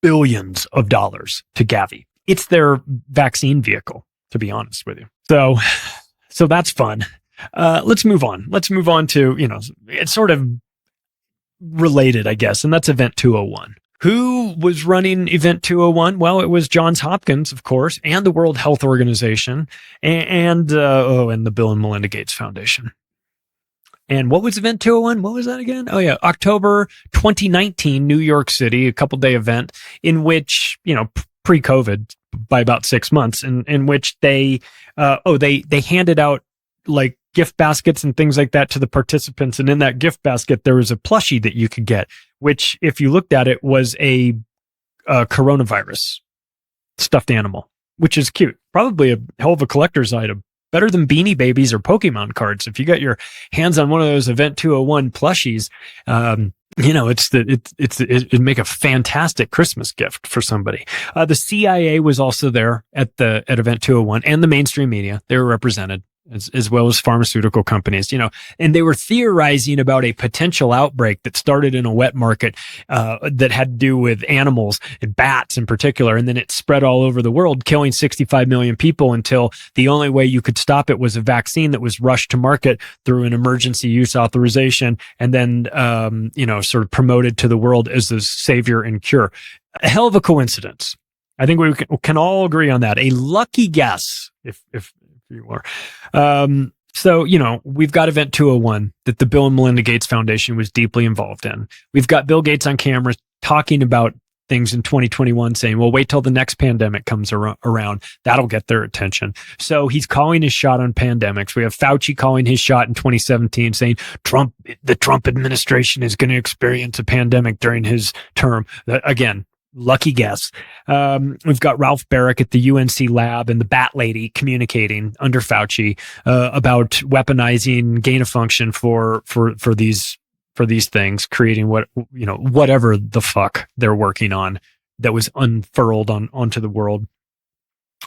billions of dollars to Gavi. It's their vaccine vehicle, to be honest with you. So that's fun. Let's move on. Let's move on to, it's sort of related, I guess, and that's Event 201. Who was running Event 201? Well, it was Johns Hopkins, of course, and the World Health Organization, and the Bill and Melinda Gates Foundation. And what was Event 201? What was that again? Oh yeah, October 2019, New York City, a couple-day event in which, pre-COVID by about 6 months, in which they handed out like gift baskets and things like that to the participants. And in that gift basket, there was a plushie that you could get, which, if you looked at it, was a coronavirus stuffed animal, which is cute. Probably a hell of a collector's item. Better than Beanie Babies or Pokemon cards. If you got your hands on one of those Event 201 plushies, it'd make a fantastic Christmas gift for somebody. The CIA was also there at Event 201, and the mainstream media. They were represented, as well as pharmaceutical companies, and they were theorizing about a potential outbreak that started in a wet market that had to do with animals and bats in particular. And then it spread all over the world, killing 65 million people, until the only way you could stop it was a vaccine that was rushed to market through an emergency use authorization, and then, sort of promoted to the world as the savior and cure. A hell of a coincidence. I think we can all agree on that. A lucky guess, if you were. So, we've got Event 201 that the Bill and Melinda Gates Foundation was deeply involved in. We've got Bill Gates on camera talking about things in 2021, saying, well, wait till the next pandemic comes around. That'll get their attention. So he's calling his shot on pandemics. We have Fauci calling his shot in 2017, saying the Trump administration is going to experience a pandemic during his term. Again, lucky guess. We've got Ralph Barrick at the UNC lab and the Bat Lady communicating under Fauci about weaponizing gain of function for these things, creating whatever the fuck they're working on that was unfurled onto the world.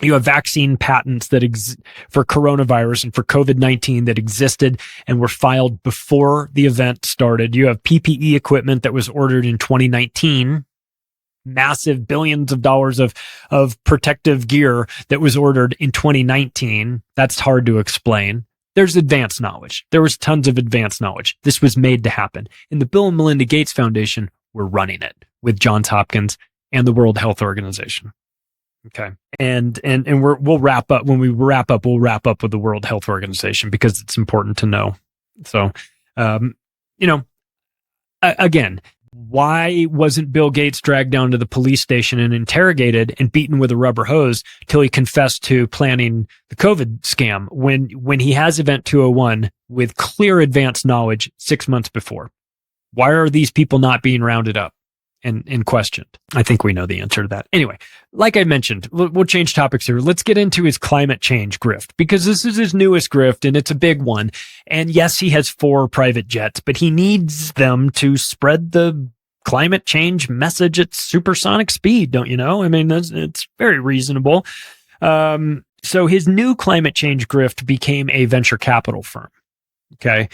You have vaccine patents for coronavirus and for COVID-19 that existed and were filed before the event started. You have PPE equipment that was ordered in 2019. Massive billions of dollars of protective gear that was ordered in 2019. That's hard to explain. There's advanced knowledge. There was tons of advanced knowledge. This was made to happen. And the Bill and Melinda Gates Foundation were running it with Johns Hopkins and the World Health Organization. Okay. And we'll wrap up. When we wrap up, we'll wrap up with the World Health Organization because it's important to know. So, again, Why wasn't Bill Gates dragged down to the police station and interrogated and beaten with a rubber hose till he confessed to planning the COVID scam when he has Event 201 with clear advance knowledge 6 months before? Why are these people not being rounded up and questioned? I think we know the answer to that. Anyway, like I mentioned, we'll change topics here. Let's get into his climate change grift, because this is his newest grift and it's a big one. And yes, he has 4 private jets, but he needs them to spread the climate change message at supersonic speed, don't you know? I mean, it's very reasonable. So his new climate change grift became a venture capital firm. Okay.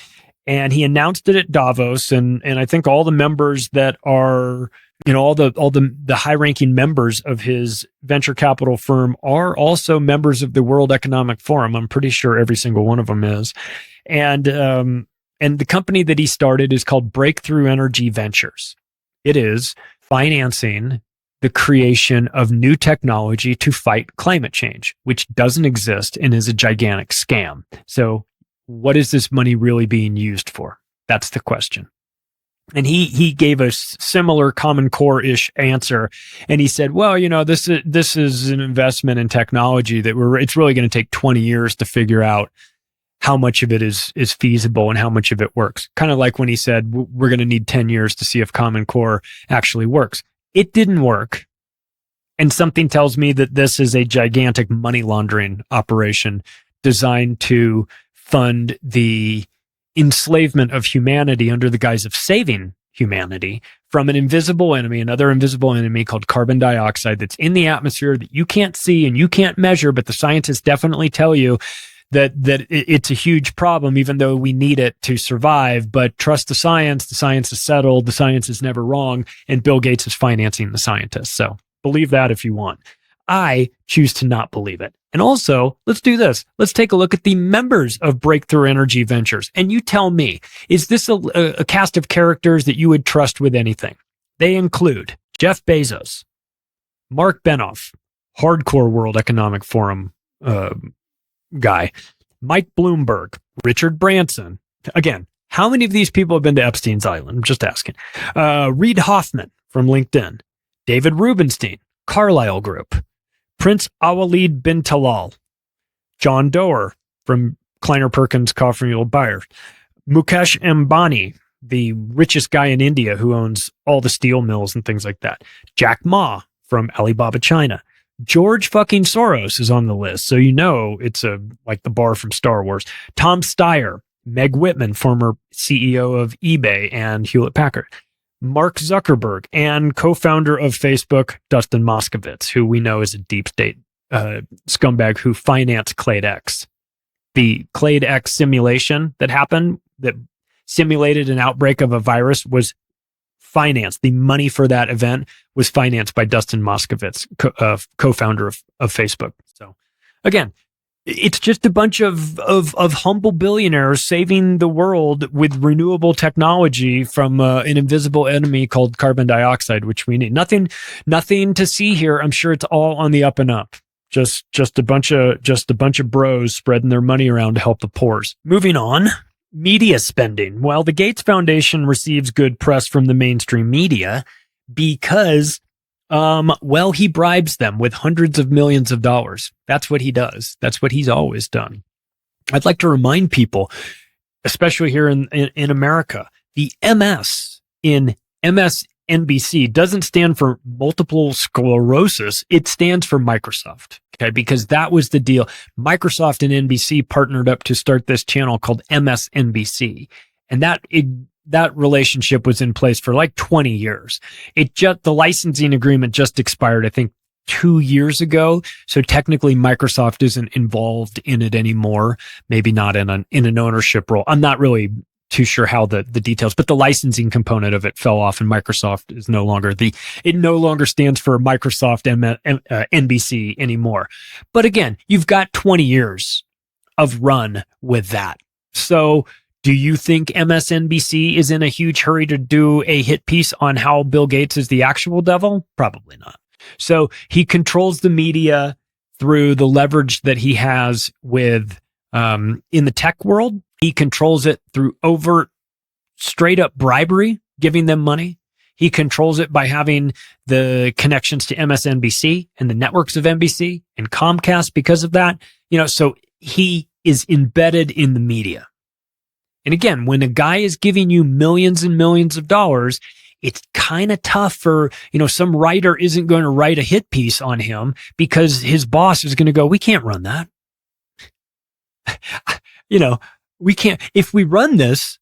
And he announced it at Davos, and I think all the members that are, you know, all the high-ranking members of his venture capital firm are also members of the World Economic Forum. I'm pretty sure every single one of them is. And the company that he started is called Breakthrough Energy Ventures. It is financing the creation of new technology to fight climate change, which doesn't exist and is a gigantic scam. So what is this money really being used for? That's the question. And he gave a similar Common Core-ish answer. And he said, well, you know, this is an investment in technology that it's really going to take 20 years to figure out how much of it is feasible and how much of it works. Kind of like when he said, we're going to need 10 years to see if Common Core actually works. It didn't work. And something tells me that this is a gigantic money laundering operation designed to fund the enslavement of humanity under the guise of saving humanity from an invisible enemy, another invisible enemy called carbon dioxide that's in the atmosphere that you can't see and you can't measure, but the scientists definitely tell you that it's a huge problem, even though we need it to survive. But trust the science is settled, the science is never wrong, and Bill Gates is financing the scientists. So believe that if you want. I choose to not believe it. And also, let's do this. Let's take a look at the members of Breakthrough Energy Ventures. And you tell me, is this a cast of characters that you would trust with anything? They include Jeff Bezos, Mark Benioff, hardcore World Economic Forum guy, Mike Bloomberg, Richard Branson. Again, how many of these people have been to Epstein's Island? I'm just asking. Reid Hoffman from LinkedIn, David Rubenstein, Carlyle Group, Prince Awalid bin Talal, John Doerr from Kleiner Perkins Coffee Mule Bayer, Mukesh Ambani, the richest guy in India who owns all the steel mills and things like that, Jack Ma from Alibaba China, George fucking Soros is on the list, so you know it's like the bar from Star Wars, Tom Steyer, Meg Whitman, former CEO of eBay and Hewlett Packard, Mark Zuckerberg, and co-founder of Facebook, Dustin Moskovitz, who we know is a deep state scumbag who financed Clade X. The Clade X simulation that happened, that simulated an outbreak of a virus, was financed. The money for that event was financed by Dustin Moskovitz, co-founder of Facebook. So again, it's just a bunch of humble billionaires saving the world with renewable technology from an invisible enemy called carbon dioxide, which we need. Nothing to see here. I'm sure it's all on the up and up. Just a bunch of bros spreading their money around to help the poors. Moving on. Media spending. Well, the Gates Foundation receives good press from the mainstream media because he bribes them with hundreds of millions of dollars. That's what he does. That's what he's always done. I'd like to remind people, especially here in America, the MS in MSNBC doesn't stand for multiple sclerosis. It stands for Microsoft. Okay, because that was the deal. Microsoft and NBC partnered up to start this channel called MSNBC. And that relationship was in place for like 20 years. The licensing agreement just expired, I think, 2 years ago. So technically Microsoft isn't involved in it anymore. Maybe not in an ownership role. I'm not really too sure how the details, but the licensing component of it fell off, and Microsoft is no longer stands for Microsoft NBC anymore. But again, you've got 20 years of run with that. So do you think MSNBC is in a huge hurry to do a hit piece on how Bill Gates is the actual devil? Probably not. So he controls the media through the leverage that he has with in the tech world. He controls it through overt, straight up bribery, giving them money. He controls it by having the connections to MSNBC and the networks of NBC and Comcast because of that. So he is embedded in the media. And again, when a guy is giving you millions and millions of dollars, it's kind of tough for, some writer isn't going to write a hit piece on him because his boss is going to go, we can't run that. We can't. If we run this,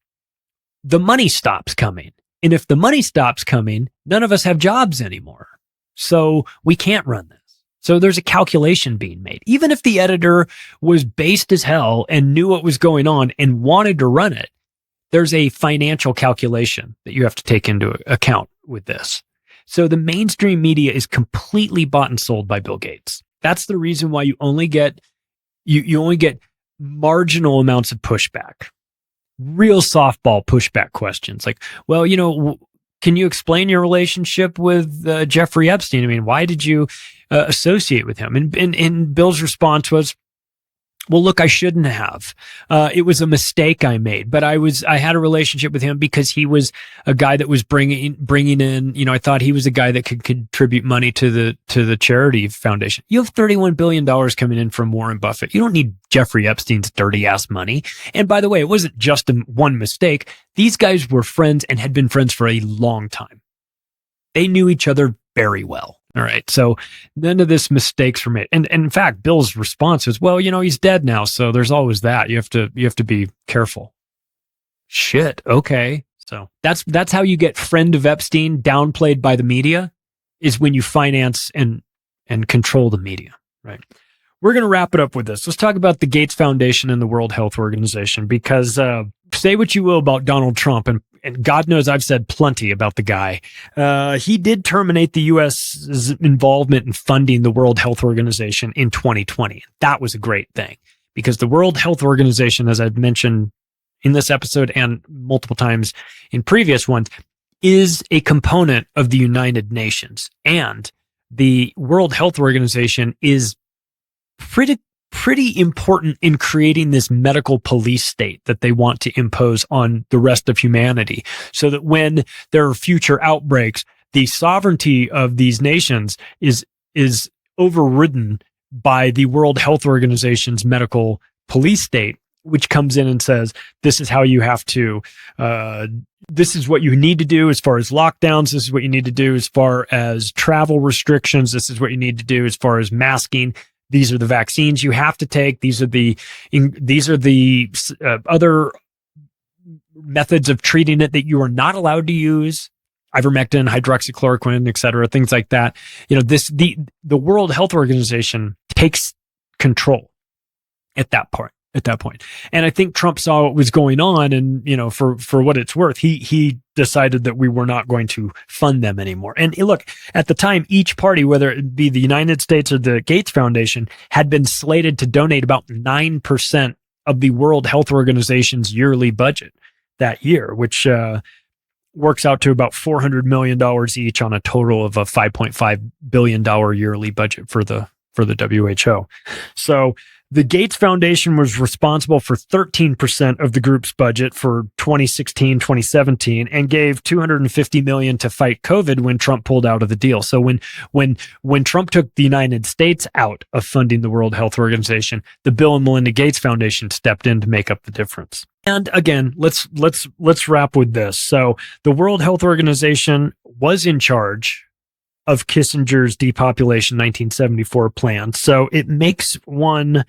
the money stops coming. And if the money stops coming, none of us have jobs anymore. So we can't run this. So there's a calculation being made. Even if the editor was based as hell and knew what was going on and wanted to run it, there's a financial calculation that you have to take into account with this. So the mainstream media is completely bought and sold by Bill Gates. That's the reason why you only get marginal amounts of pushback. Real softball pushback questions like, well, can you explain your relationship with Jeffrey Epstein? I mean, why did you associate with him? And Bill's response was, well, look, I shouldn't have. It was a mistake I made, but I had a relationship with him because he was a guy that was bringing in, I thought he was a guy that could contribute money to the charity foundation. You have $31 billion coming in from Warren Buffett. You don't need Jeffrey Epstein's dirty ass money. And by the way, it wasn't just one mistake. These guys were friends and had been friends for a long time. They knew each other very well. All right. So none of this mistakes were made. And in fact, Bill's response is, well, he's dead now. So there's always that. You have to be careful. Shit. Okay. So that's how you get friend of Epstein downplayed by the media, is when you finance and control the media. Right. We're going to wrap it up with this. Let's talk about the Gates Foundation and the World Health Organization, because say what you will about Donald Trump, and God knows I've said plenty about the guy. He did terminate the U.S.'s involvement in funding the World Health Organization in 2020. That was a great thing, because the World Health Organization, as I've mentioned in this episode and multiple times in previous ones, is a component of the United Nations. And the World Health Organization is pretty important in creating this medical police state that they want to impose on the rest of humanity, so that when there are future outbreaks, the sovereignty of these nations is overridden by the World Health Organization's medical police state, which comes in and says, this is how you have to, this is what you need to do as far as lockdowns. This is what you need to do as far as travel restrictions. This is what you need to do as far as masking. These are the vaccines you have to take. These are the other methods of treating it that you are not allowed to use. Ivermectin, hydroxychloroquine, et cetera, things like that. The World Health Organization takes control at that point. And I think Trump saw what was going on, and, for what it's worth, he decided that we were not going to fund them anymore. And look, at the time, each party, whether it be the United States or the Gates Foundation, had been slated to donate about 9% of the World Health Organization's yearly budget that year, which works out to about $400 million each on a total of a $5.5 billion yearly budget for the WHO. So the Gates Foundation was responsible for 13% of the group's budget for 2016-2017 and gave $250 million to fight COVID when Trump pulled out of the deal. So when Trump took the United States out of funding the World Health Organization, the Bill and Melinda Gates Foundation stepped in to make up the difference. And again, let's wrap with this. So the World Health Organization was in charge of Kissinger's depopulation 1974 plan. So it makes one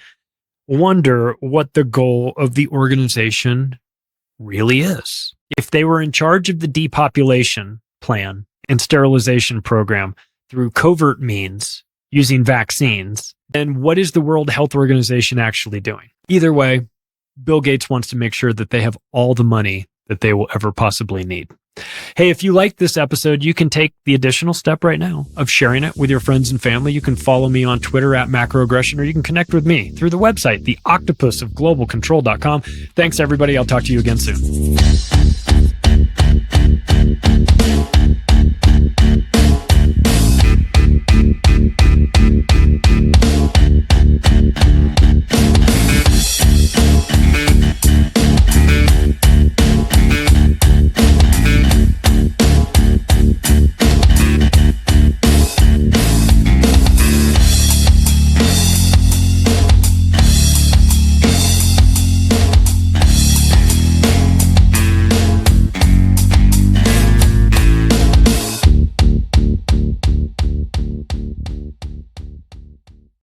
wonder what the goal of the organization really is. If they were in charge of the depopulation plan and sterilization program through covert means using vaccines, then what is the World Health Organization actually doing? Either way, Bill Gates wants to make sure that they have all the money that they will ever possibly need. Hey, if you liked this episode, you can take the additional step right now of sharing it with your friends and family. You can follow me on Twitter at Macroaggression, or you can connect with me through the website, theoctopusofglobalcontrol.com. Thanks, everybody. I'll talk to you again soon.